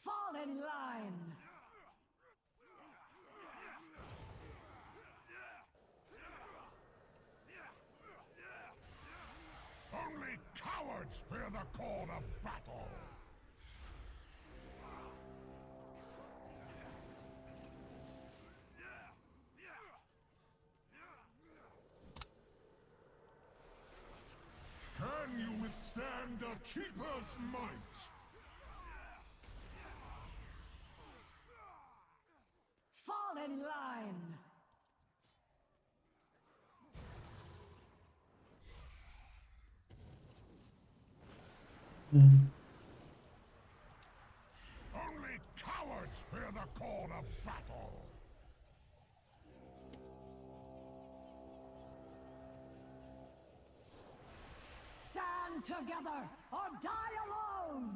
Fall in line! Only cowards fear the call of battle. Can you withstand a keeper's might? Fall in line! Only cowards fear the call of battle. Stand together or die alone!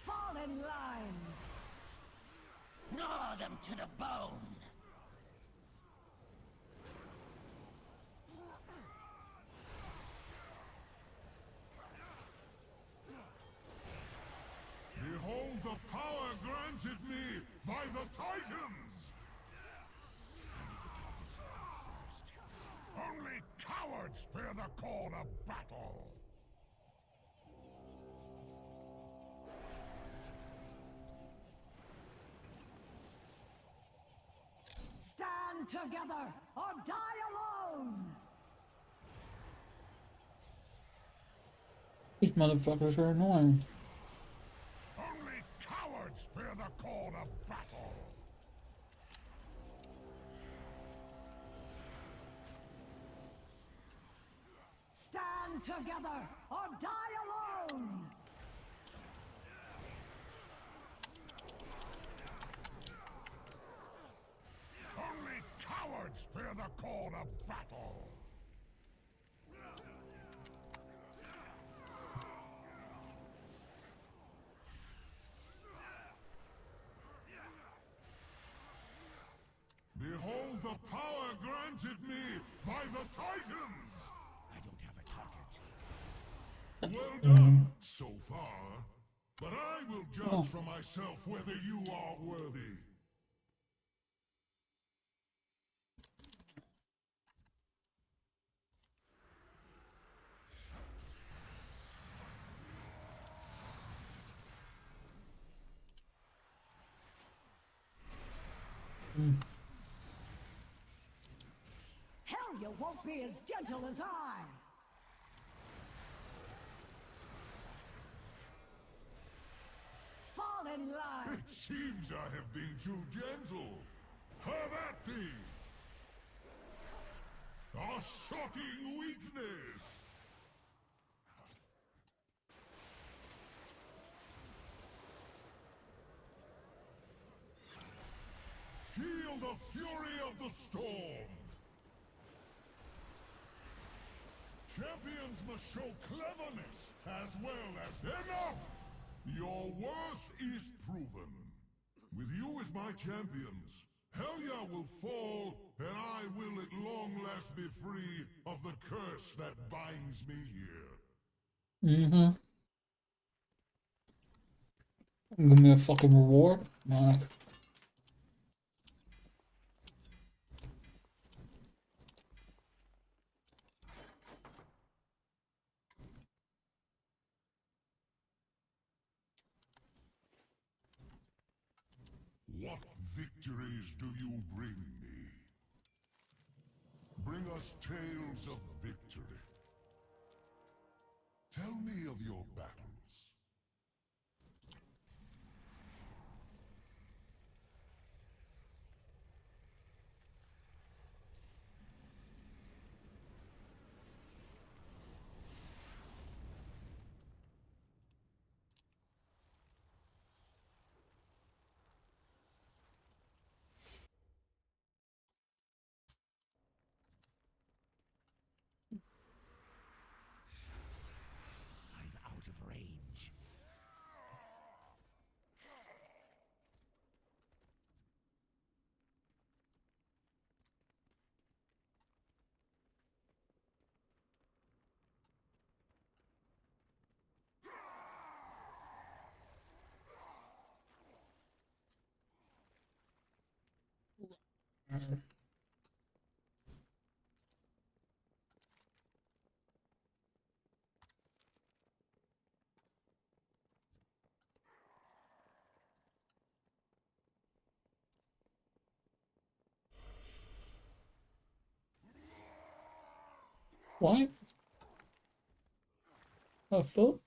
Fall in line! Gnaw them to the bone! Behold the power granted me by the Titans! Only cowards fear the call of battle! Stand together or die alone! These motherfuckers are annoying. Only cowards fear the call Stand together or die alone! Only cowards fear the call of battle! Behold the power granted me by the Titans! I don't have a target. Well done, so far. But I will judge for myself whether you are worthy. Hell, you won't be as gentle as I! Fall in line! It seems I have been too gentle. Have at thee! A shocking weakness! Feel the fury of the storm! Champions must show cleverness as well as enough! Your worth is proven. With you as my champions, Helya will fall, and I will at long last be free of the curse that binds me here. Give me a fucking reward? Nah. What victories do you bring me? Bring us tales of victory. Tell me of your battles. I'm out of range. What? The fuck?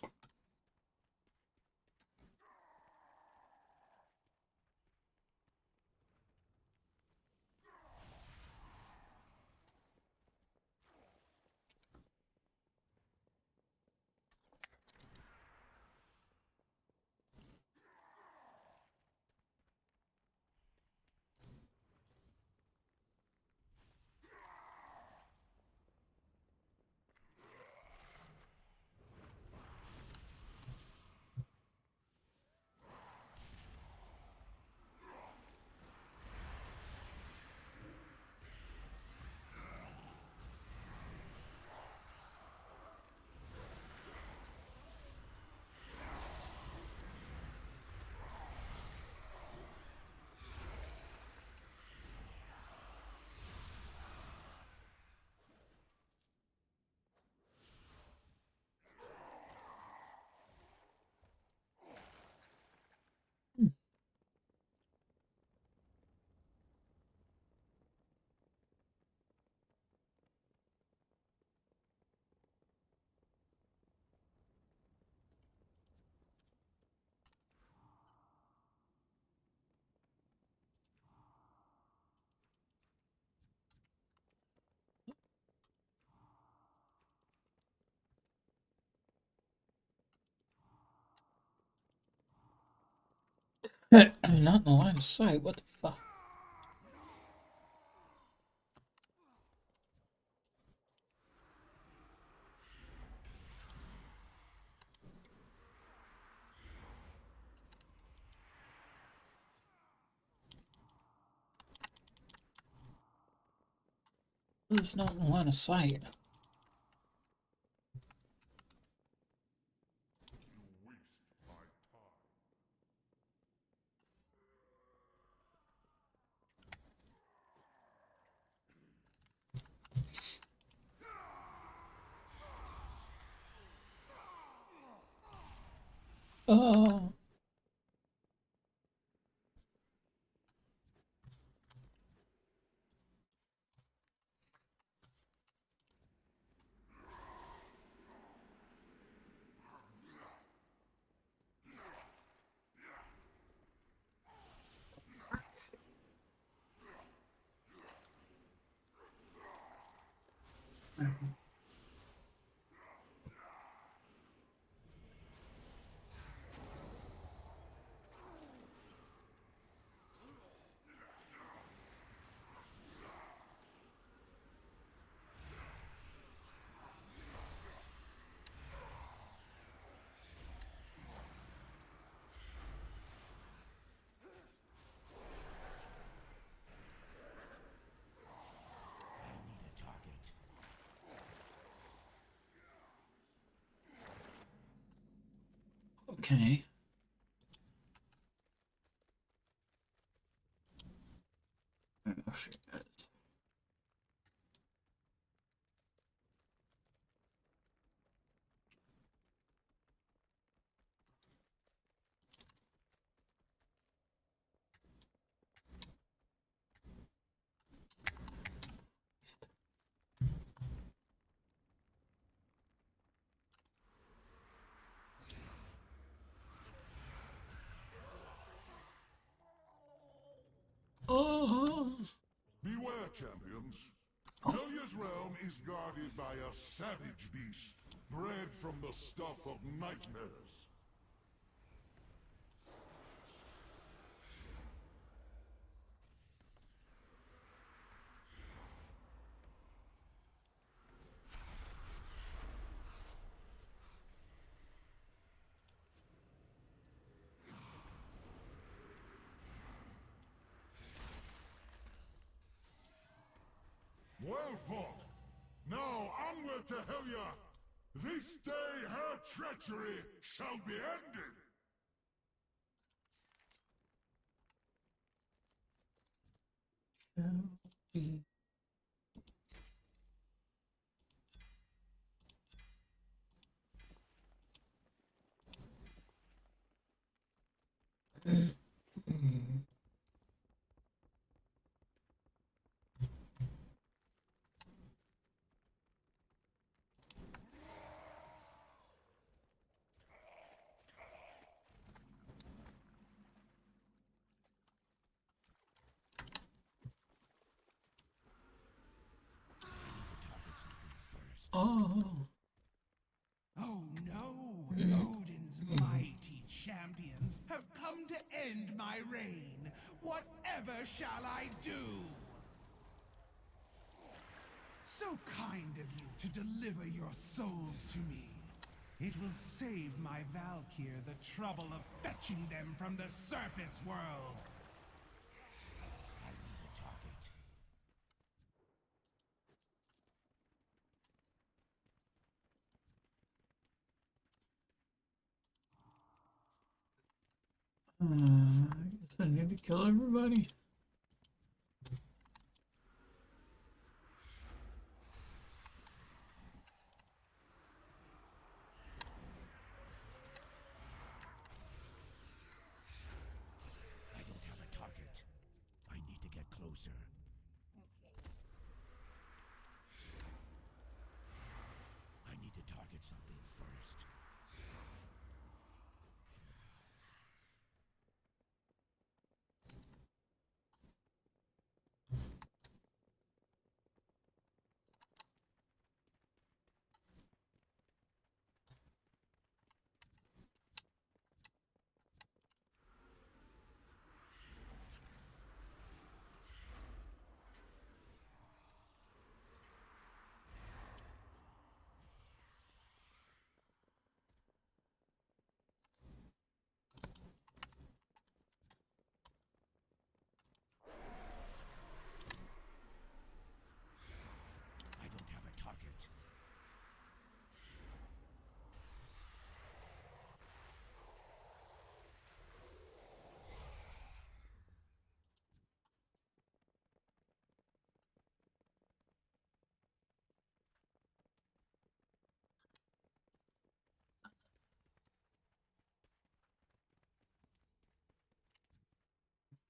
Not in the line of sight. What the fuck? It's not in the line of sight. Oh. Okay. Oh, shit. Oh. Beware, champions. Helya's realm is guarded by a savage beast, bred from the stuff of nightmares. Well fought! Now onward to Helya! This day her treachery shall be ended! Oh. Oh no! Odin's mighty champions have come to end my reign. Whatever shall I do? So kind of you to deliver your souls to me. It will save my Valkyr the trouble of fetching them from the surface world. I need a target. I guess I need to kill everybody. I don't have a target. I need to get closer. I need to target something first.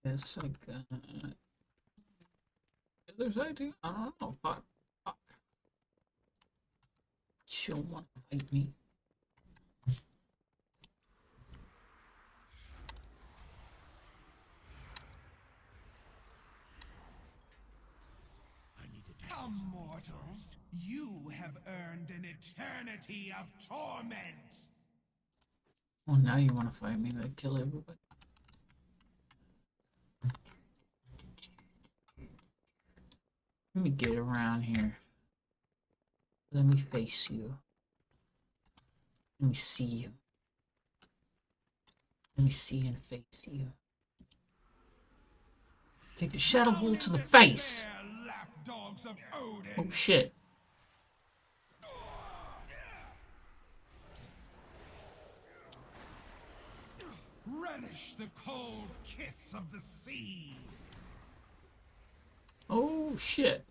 Yes, I got. The other side too? I don't know. Fuck. Fuck. She'll want to fight me. Come, mortals. You have earned an eternity of torment. Well, now you want to fight me, like kill everybody. Let me get around here. Let me face you. Let me see you. Let me see and face you. Take the shadow ball to the face. Lapdogs of Odin. Oh shit. Relish the cold kiss of the sea. Oh shit.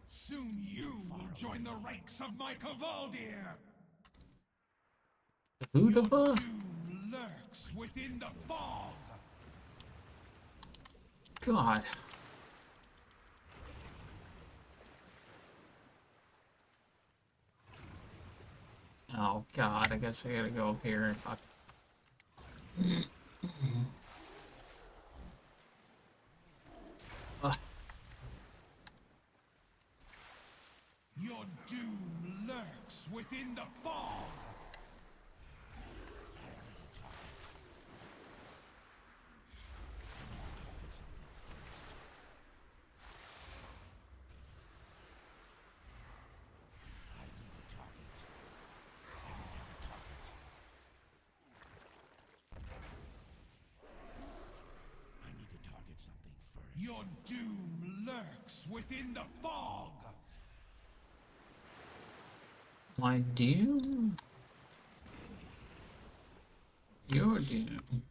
Soon you will join the ranks of my Kavaldir. Who the fuck? Doom lurks within the fog. God. Oh god, I guess I gotta go up here and fuck. Your doom lurks within the fog. Your doom lurks within the fog. My doom? Your doom.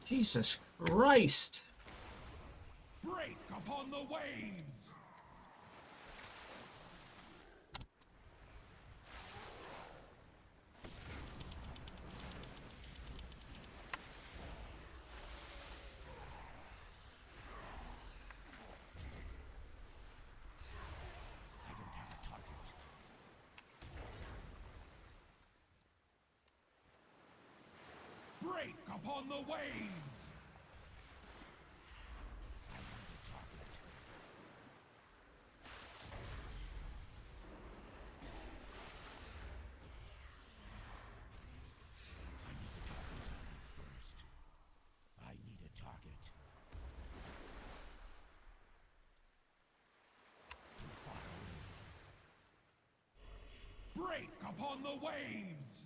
Jesus Christ. Break upon the waves. Break upon the waves! I need a target. Break upon the waves!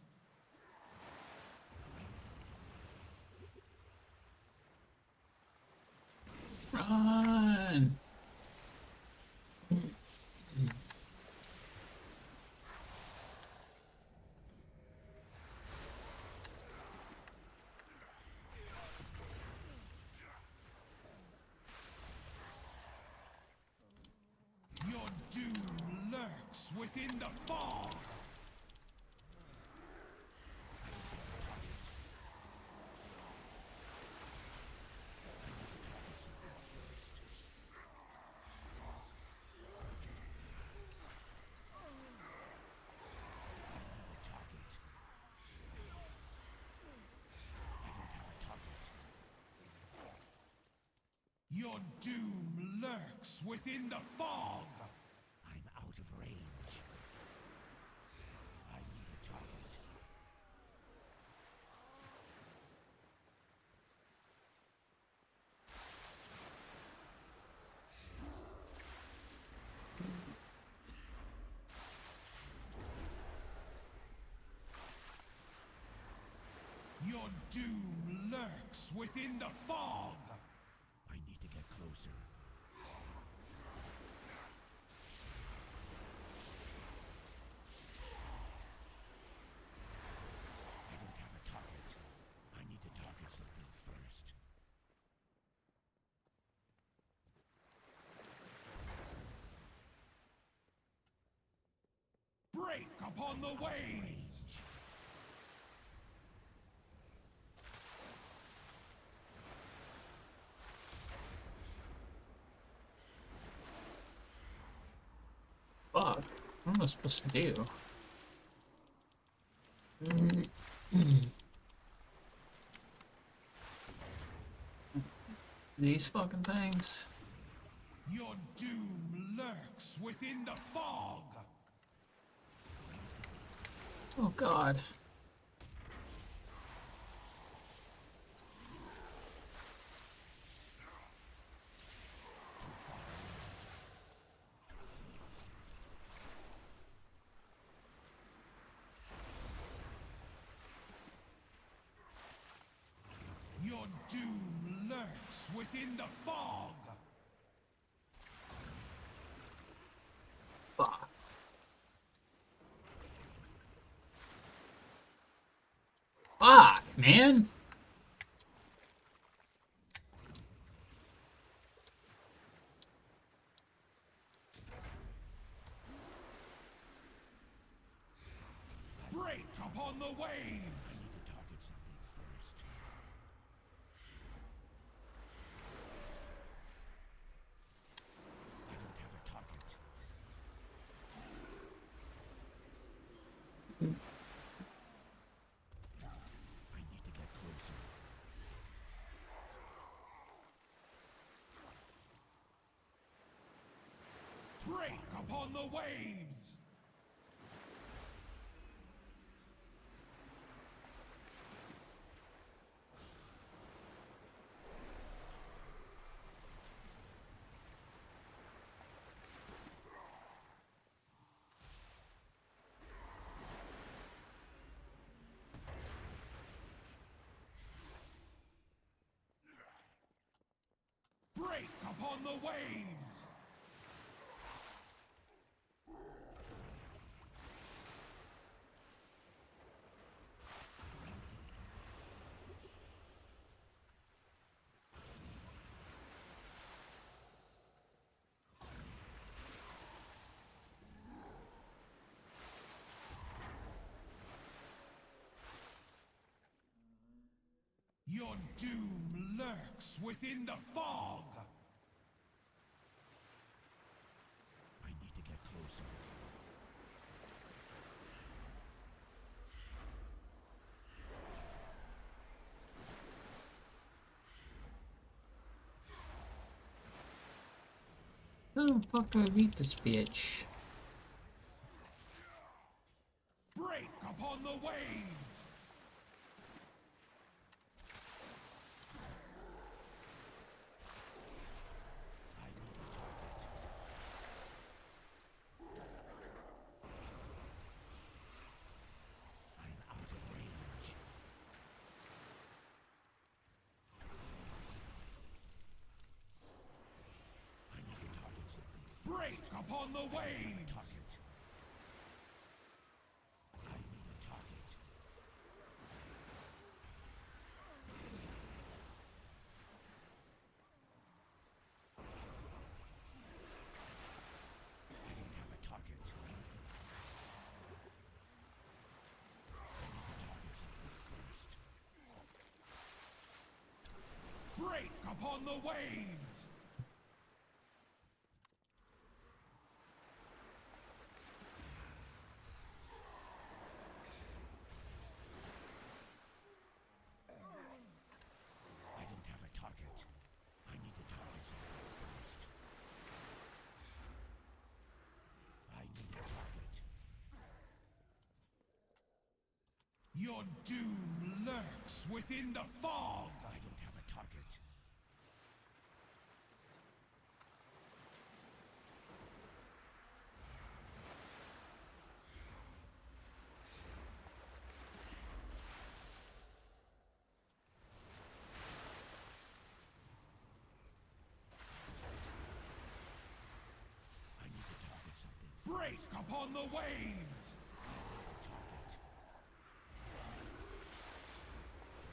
Run! Your doom lurks within the fog! Your doom lurks within the fog! I'm out of range. I need a target. Your doom lurks within the fog! I need to get closer. I don't have a target. I need to target something first. upon the waves! Fuck. What am I supposed to do? These fucking things. Your doom lurks within the fog! Oh god. Your doom lurks within the fog! Fuck. Fuck, man. Break upon the waves! Break upon the waves! Break upon the waves! Your doom lurks within the fog! I need to get closer. How the fuck do I beat this bitch? Break upon the waves! Break upon the waves! Break upon the waves! I don't have a target. I need to target something first. I need a target. Your doom lurks within the fog! I don't have a target. I need to target something. Break upon the waves!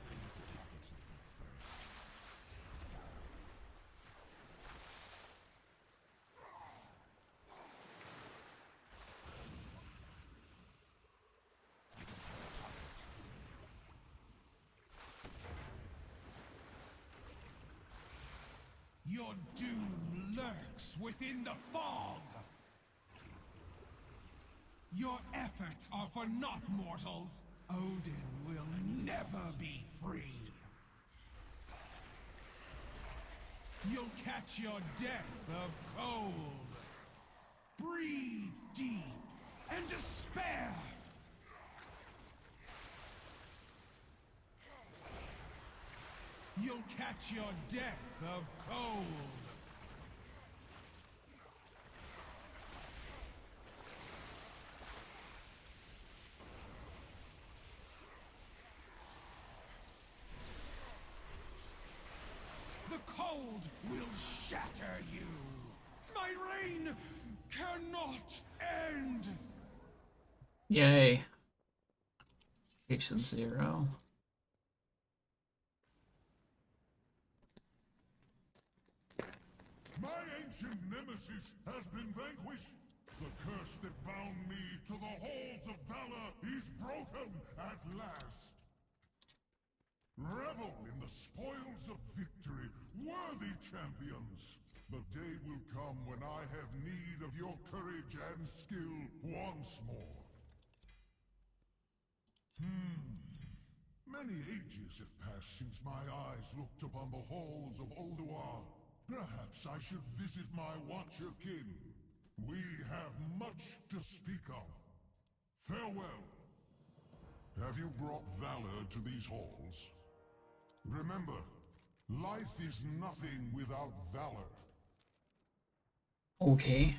I need to target something first. Your doom lurks within the fog. Your efforts are for naught, mortals. Odin will never be free. You'll catch your death of cold. Breathe deep and despair. You'll catch your death of cold. The cold will shatter you. My reign cannot end. Yay. Patience 0. My ancient nemesis has been vanquished. The curse that bound me to the halls of valor is broken at last. Revel in the spoils of victory, worthy champions. The day will come when I have need of your courage and skill once more. Many ages have passed since my eyes looked upon the halls of Ulduar. Perhaps I should visit my Watcher kin. We have much to speak of. Farewell. Have you brought valor to these halls? Remember, life is nothing without valor. Okay.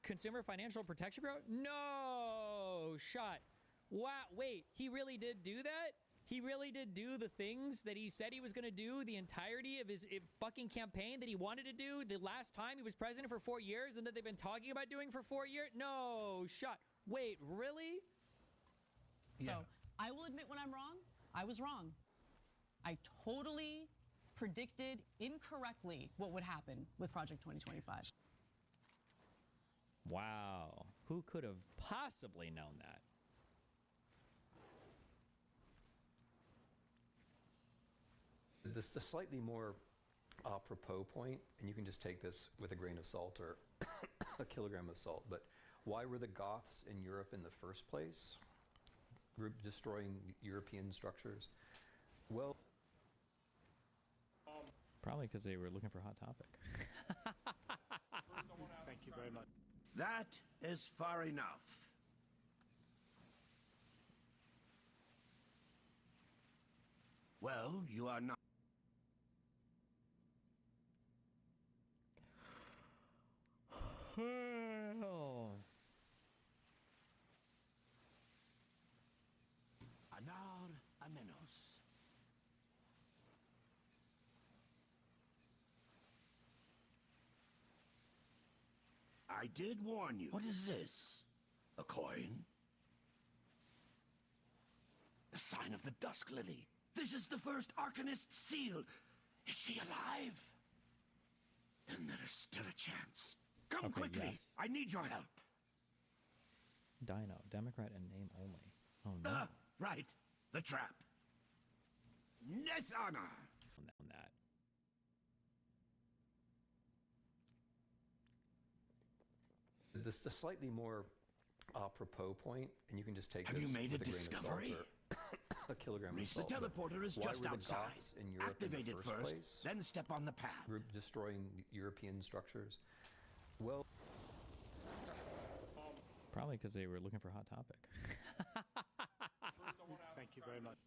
Consumer Financial Protection Bureau? No shot. Wow, wait, he really did do that? He really did do the things that he said he was going to do the entirety of his fucking campaign that he wanted to do the last time he was president for 4 years and that they've been talking about doing for 4 years? No shot. Wait, really? So I will admit when I'm wrong, I was wrong. I totally predicted incorrectly what would happen with Project 2025. Wow. Who could have possibly known that? This a slightly more apropos point, and you can just take this with a grain of salt or a kilogram of salt, but why were the Goths in Europe in the first place? Destroying European structures? Well, probably because they were looking for Hot Topic. Thank you very much. That is far enough. Well, you are not. Anar Amenos. I did warn you. What is this? A coin? The sign of the Dusk Lily. This is the first Arcanist seal. Is she alive? Then there is still a chance. Come quickly. Yes. I need your help. Dino, Democrat and name only. Oh no. Right. The trap. Nethana. On that. This a slightly more apropos point, and you can just take Have this you made a with a grain discovery? of salt or a kilogram Reese, of salt. the but teleporter is why just were the outside. Goths in Europe Activate in it the first first, place? then step on the path. Destroying European structures? Well, probably because they were looking for Hot Topic. Thank you very much.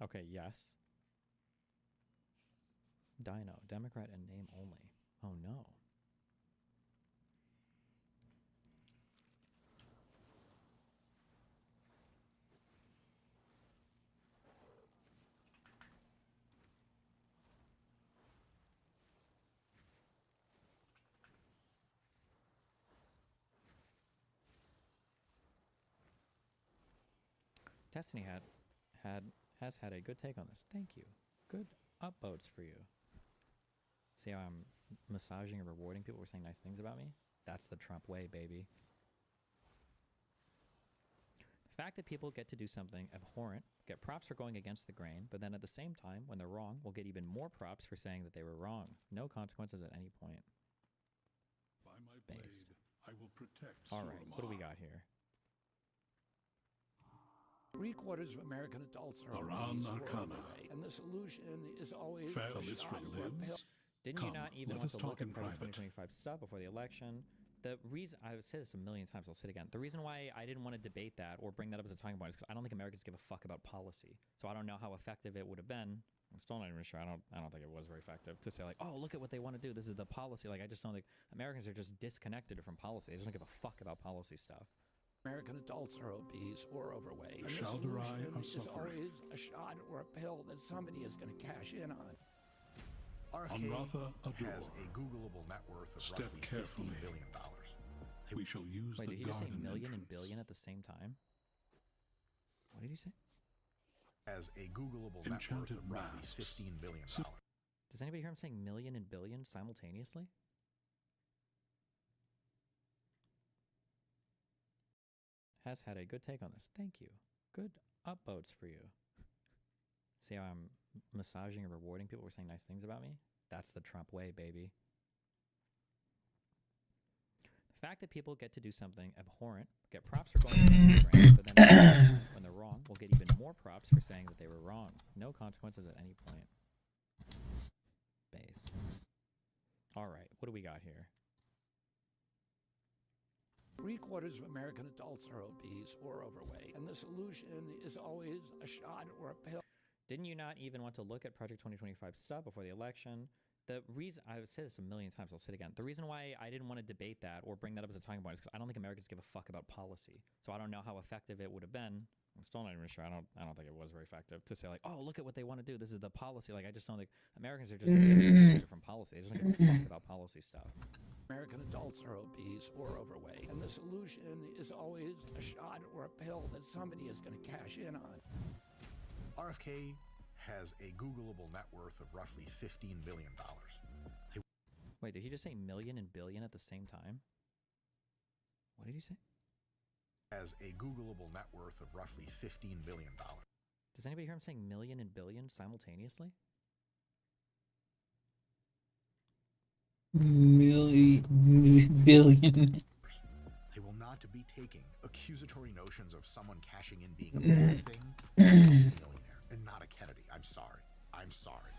Okay, yes. Dino, Democrat and name only. Oh no. Destiny has had a good take on this. Thank you. Good upvotes for you. See how I'm massaging and rewarding people for saying nice things about me? That's the Trump way, baby. The fact that people get to do something abhorrent, get props for going against the grain, but then at the same time, when they're wrong, will get even more props for saying that they were wrong. No consequences at any point. By my blade, I will protect Alright, what do we got here? 3/4 of American adults are Aran obese or Arcana. overweight, and the solution is always Fair a Israel shot or a pill. lives. Didn't you not even let want us to talk look at in Project private. 2025 stuff before the election? The reason, I've said this a million times, I'll say it again. The reason why I didn't want to debate that or bring that up as a talking point is because I don't think Americans give a fuck about policy. So I don't know how effective it would have been. I'm still not even sure. I don't think it was very effective to say like, oh, look at what they want to do. This is the policy. Like, I just don't think Americans are just disconnected from policy. They just don't give a fuck about policy stuff. American adults are obese or overweight, and the Shalderai solution are is suffering. always a shot or a pill that somebody is going to cash in on. On Ratha has Ador. a Googleable net worth of Step roughly carefully. $15 billion. We shall use Wait, the did he just say garden million and entrance. billion at the same time? What did he say? Has a Googleable net worth Enchanted of roughly masks. $15 billion. Does anybody hear him saying million and billion simultaneously? has had a good take on this. Thank you. Good upvotes for you. See how I'm massaging and rewarding people for saying nice things about me? That's the Trump way, baby. The fact that people get to do something abhorrent, get props for going against the grain, but then when they're wrong, will get even more props for saying that they were wrong. No consequences at any point. Base. Alright, what do we got here? 3/4 of American adults are obese or overweight, and the solution is always a shot or a pill. Didn't you not even want to look at Project 2025 stuff before the election? The reason, I've said this a million times, I'll say it again. The reason why I didn't want to debate that or bring that up as a talking point is because I don't think Americans give a fuck about policy. So I don't know how effective it would have been. I'm still not even sure. I don't think it was very effective to say like, oh, look at what they want to do. This is the policy. Like, I just don't think Americans are just disconnected from policy. They just don't give a fuck about policy stuff. American adults are obese or overweight, and the solution is always a shot or a pill that somebody is going to cash in on. RFK has a Googleable net worth of roughly $15 billion. Wait, did he just say million and billion at the same time? What did he say? Has a Googleable net worth of roughly $15 billion. Does anybody hear him saying million and billion simultaneously? Billion. I will not be taking accusatory notions of someone cashing in being a bad thing as a millionaire and not a Kennedy. I'm sorry. I'm sorry.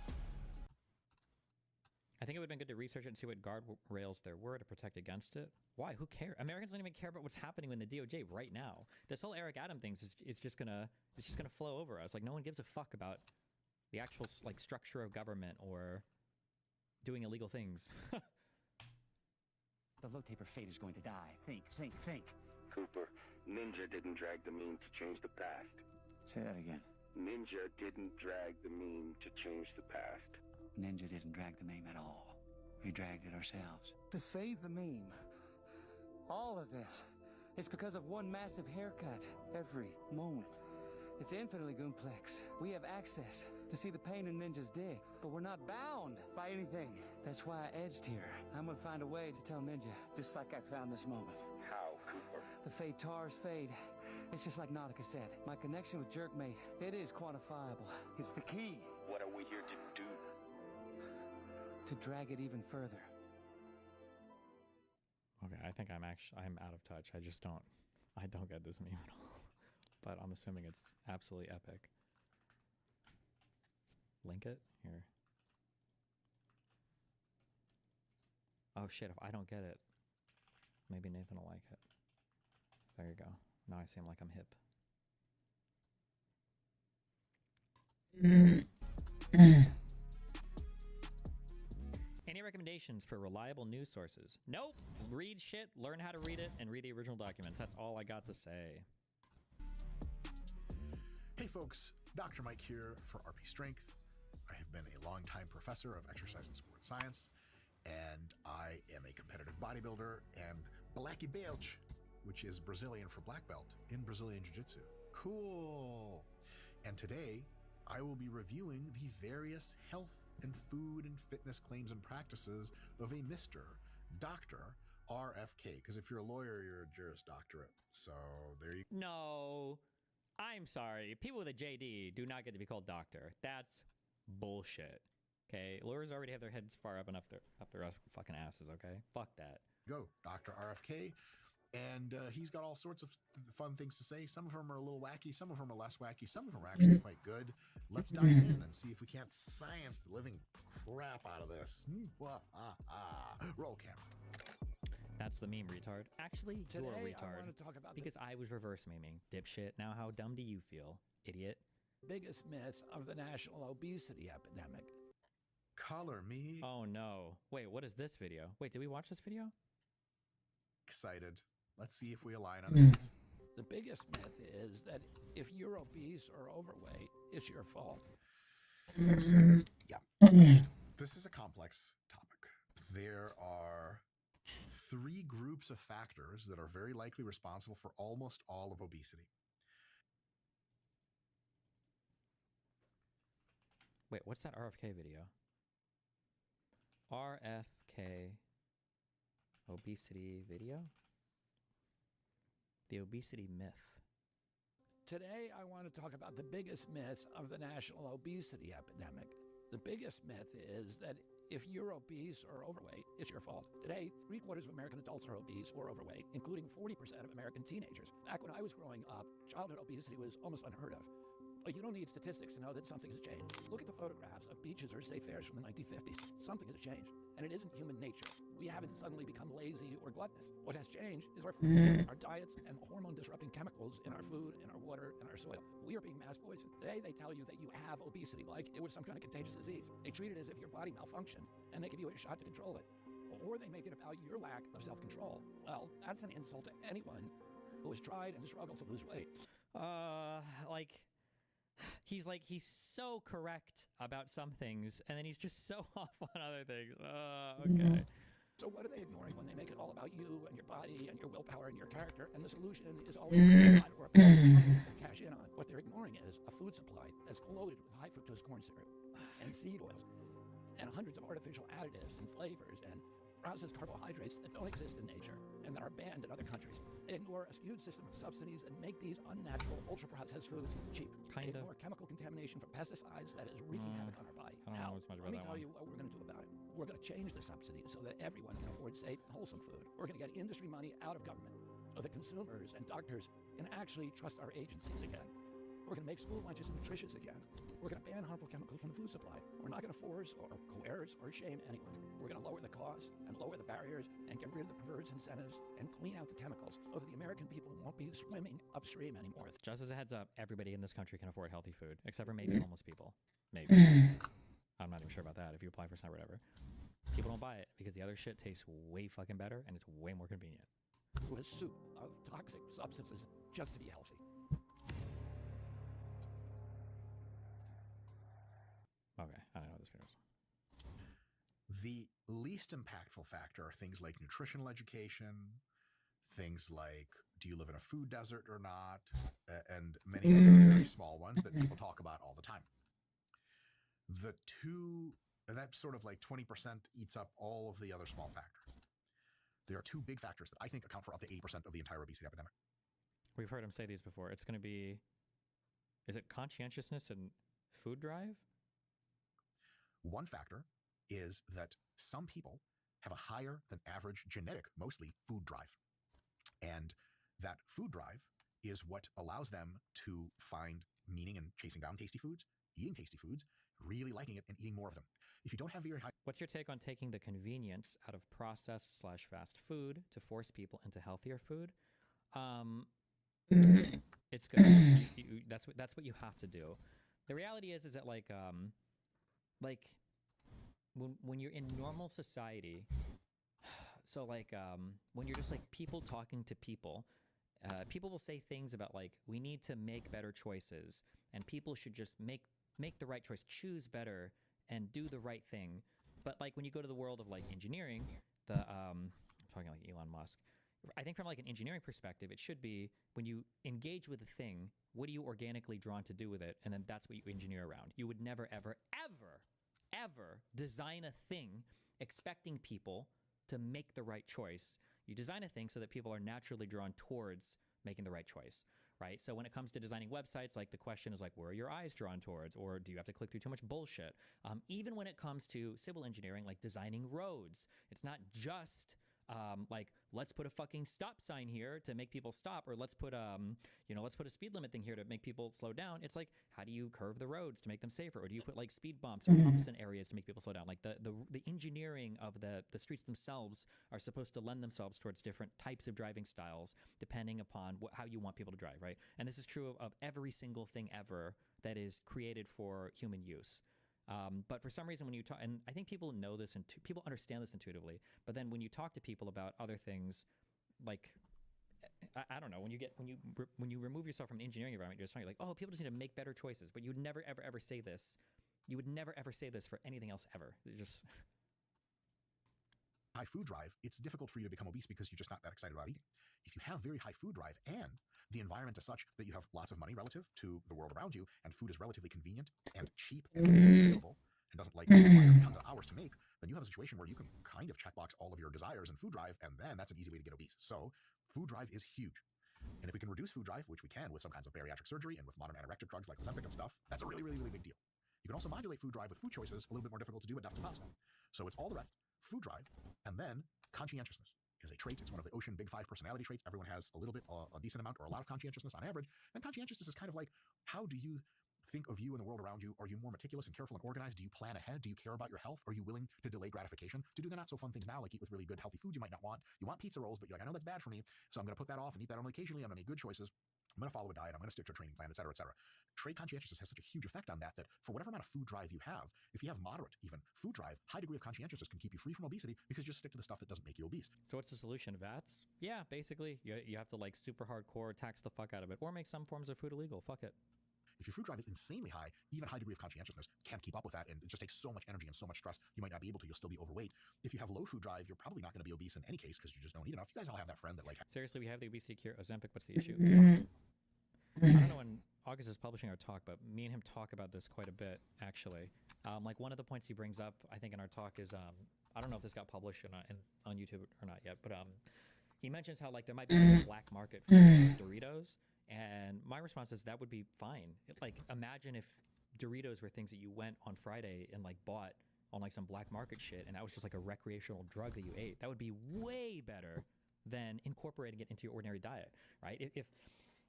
I think it would have been good to research it and see what guardrails there were to protect against it. Why? Who cares? Americans don't even care about what's happening in the DOJ right now. This whole Eric Adam thing is just gonna flow over us. Like, no one gives a fuck about the actual like structure of government or doing illegal things. The Low-Taper fate is going to die. Think. Cooper, Ninja didn't drag the meme to change the past. Say that again. Ninja didn't drag the meme to change the past. Ninja didn't drag the meme at all. We dragged it ourselves. To save the meme. All of this. It's because of one massive haircut. Every moment. It's infinitely complex. We have access to see the pain in Ninja's dick, but we're not bound by anything. That's why I edged here. I'm gonna find a way to tell Ninja, just like I found this moment. How, Cooper? The fade tars fade. It's just like Nautica said. My connection with Jerkmate, it is quantifiable. It's the key. What are we here to do? To drag it even further. Okay, I think I'm out of touch. I don't get this meme at all. But I'm assuming it's absolutely epic. Link it? Here. Oh shit, if I don't get it, maybe Nathan will like it. There you go. Now I seem like I'm hip. Any recommendations for reliable news sources? Nope. Read shit, learn how to read it, and read the original documents. That's all I got to say. Hey folks, Dr. Mike here for RP Strength. I have been a longtime professor of exercise and sports science, and I am a competitive bodybuilder and Blacky Belt, which is Brazilian for black belt in Brazilian Jiu-Jitsu. Cool! And today, I will be reviewing the various health and food and fitness claims and practices of a Mr. Dr. RFK. Because if you're a lawyer, you're a Juris Doctorate. So there you go. No, I'm sorry. People with a JD do not get to be called doctor. That's bullshit. Okay, lawyers already have their heads far up enough up their fucking asses. Okay, fuck that. Go, Dr. RFK. And he's got all sorts of fun things to say. Some of them are a little wacky. Some of them are less wacky. Some of them are actually quite good. Let's dive in and see if we can't science the living crap out of this. Roll camera. That's the meme, retard. Actually, Today, you're a I retard. want to talk about because I was reverse meming. Dipshit. Now how dumb do you feel, idiot? the biggest myth of the national obesity epidemic. Color me Oh no. Wait, what is this video? Wait, did we watch this video? excited. Let's see if we align on this. The biggest myth is that if you're obese or overweight, it's your fault. Yeah. This is a complex topic. There are 3 groups of factors that are very likely responsible for almost all of obesity. Wait, what's that RFK video? RFK obesity video? The obesity myth. Today, I want to talk about the biggest myth of the national obesity epidemic. The biggest myth is that if you're obese or overweight, it's your fault. Today, 3/4 of American adults are obese or overweight, including 40% of American teenagers. Back when I was growing up, childhood obesity was almost unheard of. But you don't need statistics to know that something has changed. Look at the photographs of beaches or state fairs from the 1950s. Something has changed, and it isn't human nature. We haven't suddenly become lazy or gluttonous. What has changed is our food systems, our diets, and the hormone-disrupting chemicals in our food, in our water, and our soil. We are being mass poisoned. Today, they tell you that you have obesity like it was some kind of contagious disease. They treat it as if your body malfunctioned, and they give you a shot to control it. Or they make it about your lack of self-control. Well, that's an insult to anyone who has tried and struggled to lose weight. He's so correct about some things, and then he's just so off on other things. Okay. So what are they ignoring when they make it all about you and your body and your willpower and your character? And the solution is always a or a pill something to cash in on. What they're ignoring is a food supply that's loaded with high fructose corn syrup and seed oils and hundreds of artificial additives and flavors and processed carbohydrates that don't exist in nature and that are banned in other countries. They ignore a skewed system of subsidies and make these unnatural, ultra-processed foods cheap. They ignore chemical contamination from pesticides that is wreaking havoc on our body. I don't know as much about let me that tell one. you what we're going to do about it. We're going to change the subsidies so that everyone can afford safe and wholesome food. We're going to get industry money out of government so that consumers and doctors can actually trust our agencies again. We're going to make school lunches nutritious again. We're going to ban harmful chemicals from the food supply. We're not going to force or coerce or shame anyone. We're going to lower the costs and lower the barriers and get rid of the perverse incentives and clean out the chemicals so that the American people won't be swimming upstream anymore. Just as a heads up, everybody in this country can afford healthy food, except for maybe homeless people. Maybe. I'm not even sure about that. If you apply for some or whatever, people don't buy it because the other shit tastes way fucking better and it's way more convenient. A soup of toxic substances just to be healthy. Okay, I don't know what this goes. The least impactful factor are things like nutritional education, things like do you live in a food desert or not, and many other very small ones that people talk about all the time. The two, and that sort of like 20% eats up all of the other small factors. There are two big factors that I think account for up to 80% of the entire obesity epidemic. We've heard him say these before. It's going to be, is it conscientiousness and food drive? One factor is that some people have a higher than average genetic, mostly food drive. And that food drive is what allows them to find meaning in chasing down tasty foods, eating tasty foods, really liking it, and eating more of them. If you don't have very high... What's your take on taking the convenience out of processed/fast food to force people into healthier food? It's good. That's what you have to do. The reality is that like when you're in normal society, so like when you're just like people talking to people, people will say things about like we need to make better choices and people should just make the right choice, choose better and do the right thing. But like when you go to the world of like engineering, I'm talking like Elon Musk, I think from like an engineering perspective, it should be when you engage with a thing, what are you organically drawn to do with it? And then that's what you engineer around. You would never, ever, ever, ever design a thing expecting people to make the right choice. You design a thing so that people are naturally drawn towards making the right choice, right? So when it comes to designing websites, like the question is like, where are your eyes drawn towards? Or do you have to click through too much bullshit? Even when it comes to civil engineering, like designing roads, it's not just like, let's put a fucking stop sign here to make people stop, or let's put let's put a speed limit thing here to make people slow down. It's like, how do you curve the roads to make them safer? Or do you put like speed bumps or humps in areas to make people slow down? Like the engineering of the streets themselves are supposed to lend themselves towards different types of driving styles depending upon how you want people to drive, right? And this is true of every single thing ever that is created for human use. But for some reason, when you talk, and I think people know this and people understand this intuitively, but then when you talk to people about other things, like, I don't know, when you remove yourself from an engineering environment, you're just talking like, oh, people just need to make better choices, but you would never, ever, ever say this. You would never, ever say this for anything else ever. It's just... high food drive, it's difficult for you to become obese because you're just not that excited about eating. If you have very high food drive and the environment is such that you have lots of money relative to the world around you and food is relatively convenient and cheap and available and doesn't like require tons of hours to make, then you have a situation where you can kind of checkbox all of your desires and food drive, and then that's an easy way to get obese. So food drive is huge. And if we can reduce food drive, which we can with some kinds of bariatric surgery and with modern anorectic drugs like Ozempic and stuff, that's a really, really, really big deal. You can also modulate food drive with food choices, a little bit more difficult to do, but definitely possible. So it's all the rest, food drive, and then conscientiousness is a trait. It's one of the Ocean Big Five personality traits. Everyone has a little bit, a decent amount, or a lot of conscientiousness on average. And conscientiousness is kind of like, how do you think of you and the world around you? Are you more meticulous and careful and organized? Do you plan ahead? Do you care about your health? Are you willing to delay gratification to do the not so fun things now, like eat with really good healthy foods you might not want? You want pizza rolls, but you're like, I know that's bad for me, so I'm going to put that off and eat that only occasionally. I'm going to make good choices. I'm going to follow a diet. I'm going to stick to a training plan, et cetera, et cetera. Trait conscientiousness has such a huge effect on that for whatever amount of food drive you have, if you have moderate even food drive, high degree of conscientiousness can keep you free from obesity because you just stick to the stuff that doesn't make you obese. So what's the solution? VATS? Yeah, basically. You have to like super hardcore tax the fuck out of it or make some forms of food illegal. Fuck it. If your food drive is insanely high, even high degree of conscientiousness can't keep up with that, and it just takes so much energy and so much stress, you might not be able to. You'll still be overweight. If you have low food drive, you're probably not going to be obese in any case because you just don't eat enough. You guys all have that friend that like... Seriously, we have the obesity cure, Ozempic. What's the issue? I don't know when August is publishing our talk, but me and him talk about this quite a bit, actually. Like one of the points he brings up, I think in our talk is, I don't know if this got published or not on YouTube or not yet, but he mentions how like there might be a black market for Doritos. And my response is that would be fine. Like, imagine if Doritos were things that you went on Friday and like bought on like some black market shit, and that was just like a recreational drug that you ate. That would be way better than incorporating it into your ordinary diet, right?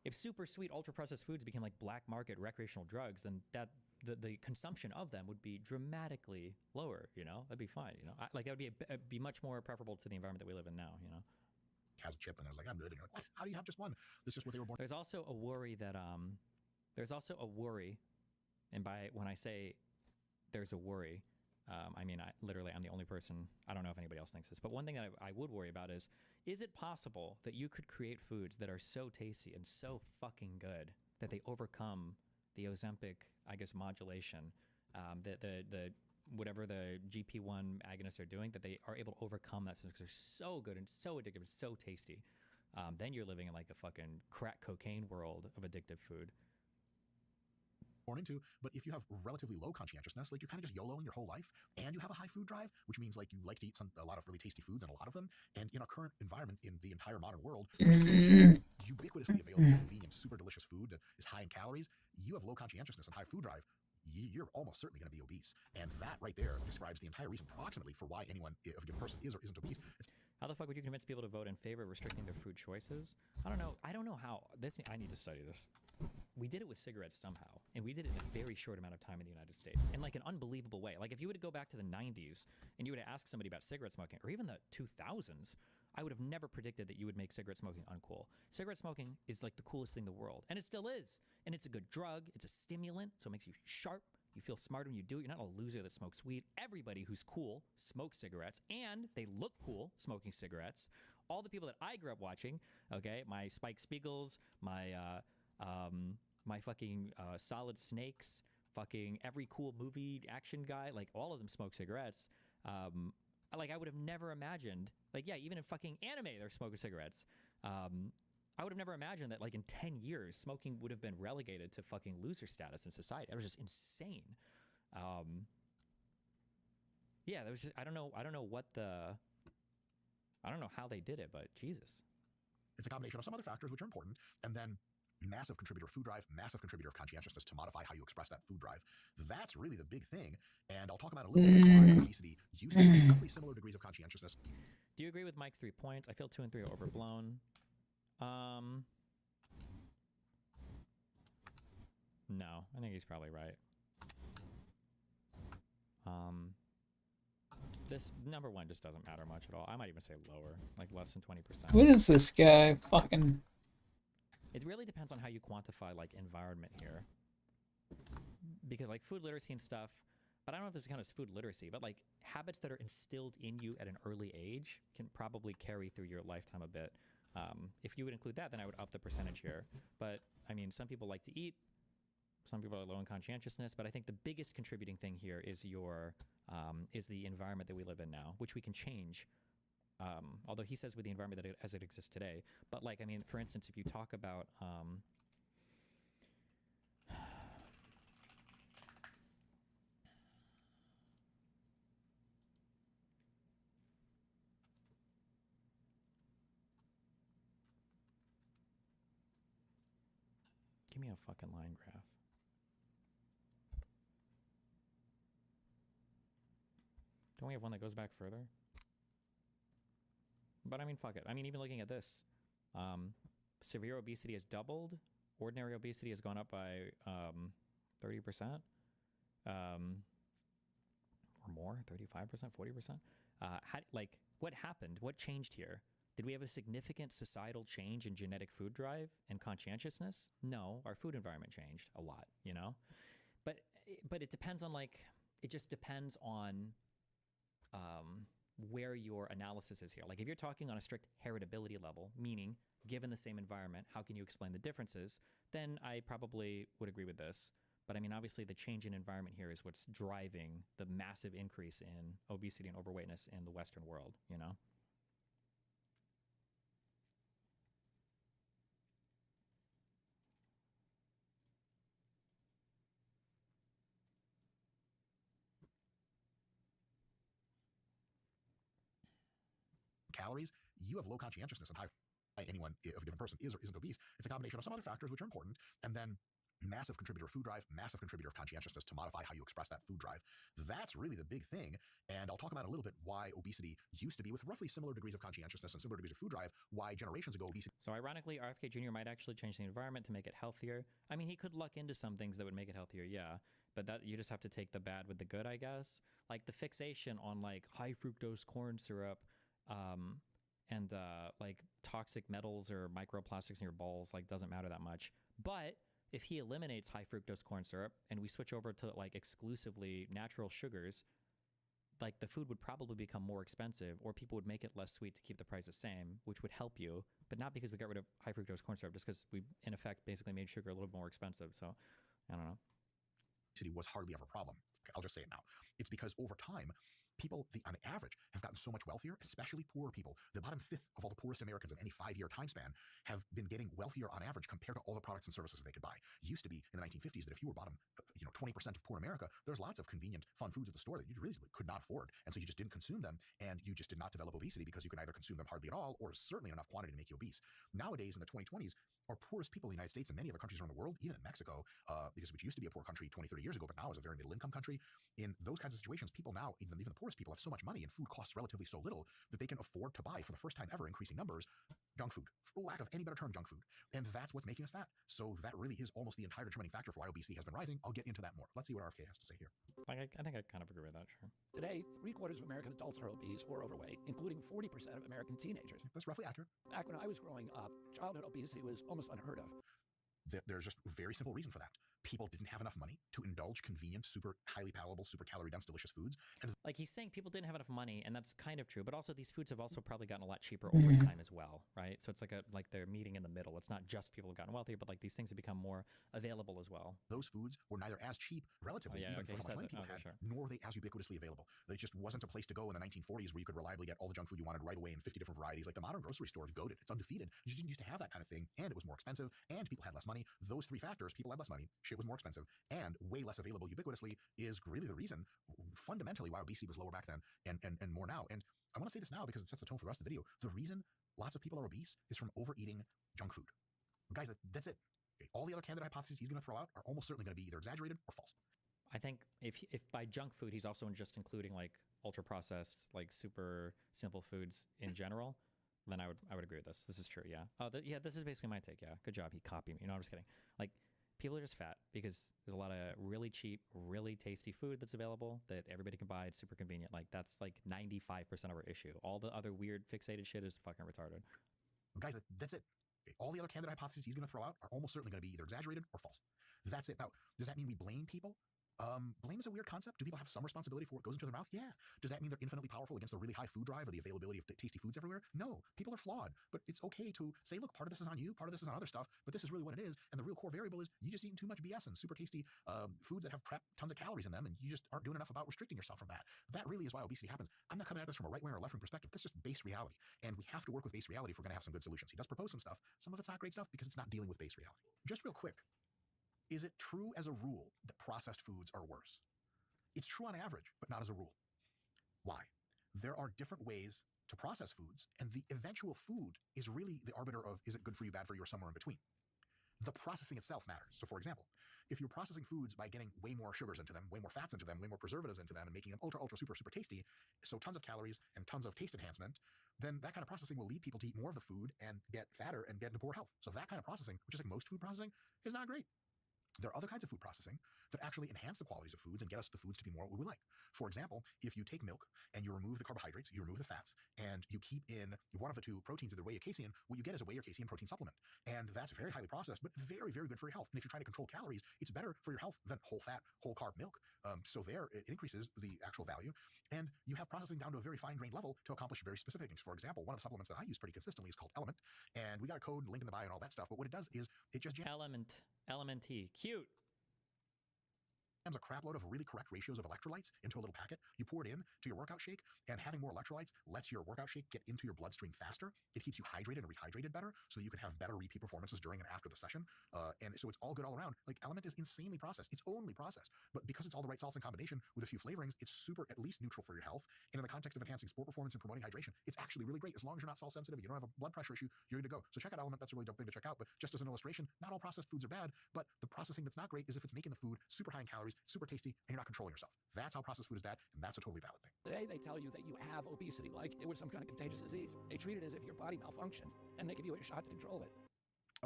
If super sweet ultra processed foods became like black market recreational drugs, then that the consumption of them would be dramatically lower. You know, that'd be fine. You know, like that would be much more preferable to the environment that we live in now. You know. Has a chip and I was like, I'm good. And you're like, what? How do you have just one? This is just what they were born. There's also a worry that and by when I say there's a worry, I mean I'm the only person. I don't know if anybody else thinks this, but one thing that I would worry about is it possible that you could create foods that are so tasty and so fucking good that they overcome the Ozempic, I guess, modulation, the whatever the GP1 agonists are doing, that they are able to overcome that because they're so good and so addictive and so tasty. Then you're living in like a fucking crack cocaine world of addictive food. Born into, but if you have relatively low conscientiousness, like you're kind of just YOLOing your whole life, and you have a high food drive, which means like you like to eat a lot of really tasty foods and a lot of them, and in our current environment in the entire modern world, ubiquitously available, convenient, super delicious food that is high in calories, you have low conscientiousness and high food drive, you're almost certainly going to be obese. And that right there describes the entire reason approximately for why anyone, if a given person is or isn't obese. How the fuck would you convince people to vote in favor of restricting their food choices? I don't know how. I need to study this. We did it with cigarettes somehow, and we did it in a very short amount of time in the United States, in like an unbelievable way. Like if you were to go back to the 90s and you were to ask somebody about cigarette smoking, or even the 2000s, I would have never predicted that you would make cigarette smoking uncool. Cigarette smoking is like the coolest thing in the world, and it still is. And it's a good drug, it's a stimulant, so it makes you sharp. You feel smart when you do it. You're not a loser that smokes weed. Everybody who's cool smokes cigarettes, and they look cool smoking cigarettes. All the people that I grew up watching, okay, my Spike Spiegels, my fucking Solid Snakes, fucking every cool movie action guy, like all of them smoke cigarettes. Like I would have never imagined, like yeah, even in fucking anime they're smoking cigarettes. I would have never imagined that like in 10 years smoking would have been relegated to fucking loser status in society. That was just insane. Yeah, that was just I don't know how they did it, but Jesus. It's a combination of some other factors which are important, and then massive contributor of food drive, massive contributor of conscientiousness to modify how you express that food drive. That's really the big thing, and I'll talk about a little bit more obesity using roughly similar degrees of conscientiousness. Do you agree with Mike's 3 points? I feel 2 and 3 are overblown. No, I think he's probably right. This number 1 just doesn't matter much at all. I might even say lower, like less than 20%. What is this guy fucking? It really depends on how you quantify like environment here, because like food literacy and stuff. But I don't know if this counts as food literacy, but like habits that are instilled in you at an early age can probably carry through your lifetime a bit. If you would include that, then I would up the percentage here. But I mean, some people like to eat. Some people are low in conscientiousness, but I think the biggest contributing thing here is is the environment that we live in now, which we can change. Although he says with the environment as it exists today, but like I mean, for instance, if you talk about me a fucking line graph. Don't we have one that goes back further? But I mean, fuck it. I mean, even looking at this, severe obesity has doubled. Ordinary obesity has gone up by 30%, or more, 35%, 40%. What happened? What changed here? Did we have a significant societal change in genetic food drive and conscientiousness? No, our food environment changed a lot, you know? But it depends on it just depends on where your analysis is here. Like if you're talking on a strict heritability level, meaning given the same environment, how can you explain the differences? Then I probably would agree with this. But I mean, obviously the change in environment here is what's driving the massive increase in obesity and overweightness in the Western world, you know? Calories, you have low conscientiousness and high anyone, if a given person is or isn't obese. It's a combination of some other factors which are important, and then massive contributor of food drive, massive contributor of conscientiousness to modify how you express that food drive. That's really the big thing, and I'll talk about a little bit why obesity used to be, with roughly similar degrees of conscientiousness and similar degrees of food drive, why generations ago obesity... So ironically, RFK Jr. might actually change the environment to make it healthier. I mean, he could luck into some things that would make it healthier, yeah, but that you just have to take the bad with the good, I guess. Like the fixation on high fructose corn syrup, and toxic metals or microplastics in your balls doesn't matter that much. But if he eliminates high fructose corn syrup and we switch over to exclusively natural sugars, the food would probably become more expensive, or people would make it less sweet to keep the price the same, which would help you, but not because we got rid of high fructose corn syrup, just because we in effect basically made sugar a little bit more expensive. So I don't know. Obesity was hardly ever a problem. I'll just say it now. It's because over time, people, on average, have gotten so much wealthier, especially poorer people. The bottom fifth of all the poorest Americans in any 5-year time span have been getting wealthier on average compared to all the products and services they could buy. It used to be in the 1950s that if you were bottom, 20% of poor America, there's lots of convenient, fun foods at the store that you really could not afford. And so you just didn't consume them, and you just did not develop obesity because you could either consume them hardly at all or certainly in enough quantity to make you obese. Nowadays, in the 2020s, our poorest people in the United States and many other countries around the world, even in Mexico, which used to be a poor country 20, 30 years ago, but now is a very middle-income country. In those kinds of situations, people now, even the poorest people, have so much money and food costs relatively so little that they can afford to buy, for the first time ever, increasing numbers, junk food. For lack of any better term, junk food. And that's what's making us fat. So that really is almost the entire determining factor for why obesity has been rising. I'll get into that more. Let's see what RFK has to say here. I think I kind of agree with that, sure. Today, 3/4 of American adults are obese or overweight, including 40% of American teenagers. That's roughly accurate. Back when I was growing up, childhood obesity was almost unheard of. There's just a very simple reason for that. People didn't have enough money to indulge convenient, super highly palatable, super calorie-dense, delicious foods. And he's saying people didn't have enough money, and that's kind of true, but also these foods have also probably gotten a lot cheaper over time as well, right? So it's like they're meeting in the middle. It's not just people have gotten wealthier, but these things have become more available as well. Those foods were neither as cheap, relatively, even for how much money people had, nor were they as ubiquitously available. There just wasn't a place to go in the 1940s where you could reliably get all the junk food you wanted right away in 50 different varieties. Like the modern grocery store is goated. It's undefeated. You just didn't used to have that kind of thing, and it was more expensive, and people had less money. Those three factors, people had less money, shit was more expensive, and way less available ubiquitously, is really the reason, fundamentally, why obesity was lower back then and more now. And I want to say this now because it sets the tone for the rest of the video. The reason lots of people are obese is from overeating junk food. Guys, that's it. Okay, all the other candidate hypotheses he's going to throw out are almost certainly going to be either exaggerated or false. I think if by junk food he's also just including ultra processed, super simple foods in general, then I would agree with this. This is true, yeah. This is basically my take. Yeah, good job. He copied me. No, I'm just kidding. People are just fat because there's a lot of really cheap, really tasty food that's available that everybody can buy. It's super convenient. That's 95% of our issue. All the other weird fixated shit is fucking retarded. Guys, that's it. Okay, all the other candidate hypotheses he's going to throw out are almost certainly going to be either exaggerated or false. That's it. Now, does that mean we blame people? Blame is a weird concept. Do people have some responsibility for what goes into their mouth? Yeah. Does that mean they're infinitely powerful against the really high food drive or the availability of tasty foods everywhere? No. People are flawed. But it's okay to say, look, part of this is on you, part of this is on other stuff, but this is really what it is. And the real core variable is you just eating too much BS and super tasty foods that have tons of calories in them, and you just aren't doing enough about restricting yourself from that. That really is why obesity happens. I'm not coming at this from a right-wing or a left-wing perspective. That's just base reality. And we have to work with base reality if we're going to have some good solutions. He does propose some stuff. Some of it's not great stuff because it's not dealing with base reality. Just real quick, is it true as a rule that processed foods are worse? It's true on average, but not as a rule. Why? There are different ways to process foods, and the eventual food is really the arbiter of is it good for you, bad for you, or somewhere in between. the processing itself matters. So for example, if you're processing foods by getting way more sugars into them, way more fats into them, way more preservatives into them, and making them ultra, ultra, super, super tasty, so tons of calories and tons of taste enhancement, then that kind of processing will lead people to eat more of the food and get fatter and get into poor health. So that kind of processing, which is like most food processing, is not great. There are other kinds of food processing that actually enhance the qualities of foods and get us the foods to be more what we like. For example, if you take milk and you remove the carbohydrates, you remove the fats, and you keep in one of the two proteins, either whey or casein, what you get is a whey or casein protein supplement. And that's very highly processed, but very, very good for your health. And if you're trying to control calories, it's better for your health than whole fat, whole carb milk. So there, it increases the actual value. And you have processing down to a very fine-grained level to accomplish very specific things. For example, one of the supplements that I use pretty consistently is called Element. And we got a code, link in the bio and all that stuff. But what it does is it just... Element-T. Cute. A crap load of really correct ratios of electrolytes into a little packet. You pour it in to your workout shake, and having more electrolytes lets your workout shake get into your bloodstream faster. It keeps you hydrated and rehydrated better, so that you can have better repeat performances during and after the session. And so it's all good all around. Like Element is insanely processed. It's only processed, but because it's all the right salts in combination with a few flavorings, it's super at least neutral for your health. And in the context of enhancing sport performance and promoting hydration, it's actually really great. As long as you're not salt sensitive, you don't have a blood pressure issue, you're good to go. So check out Element. That's a really dope thing to check out. But just as an illustration, not all processed foods are bad, but the processing that's not great is if it's making the food super high in calories, super tasty, and you're not controlling yourself. That's how processed food is bad, and that's a totally valid thing. Today they tell you that you have obesity like it was some kind of contagious disease. They treat it as if your body malfunctioned, and they give you a shot to control it.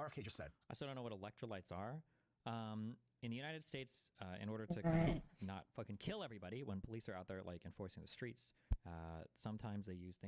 RFK just said. I still don't know what electrolytes are. In the United States, in order to kind of not fucking kill everybody when police are out there like enforcing the streets, sometimes they use things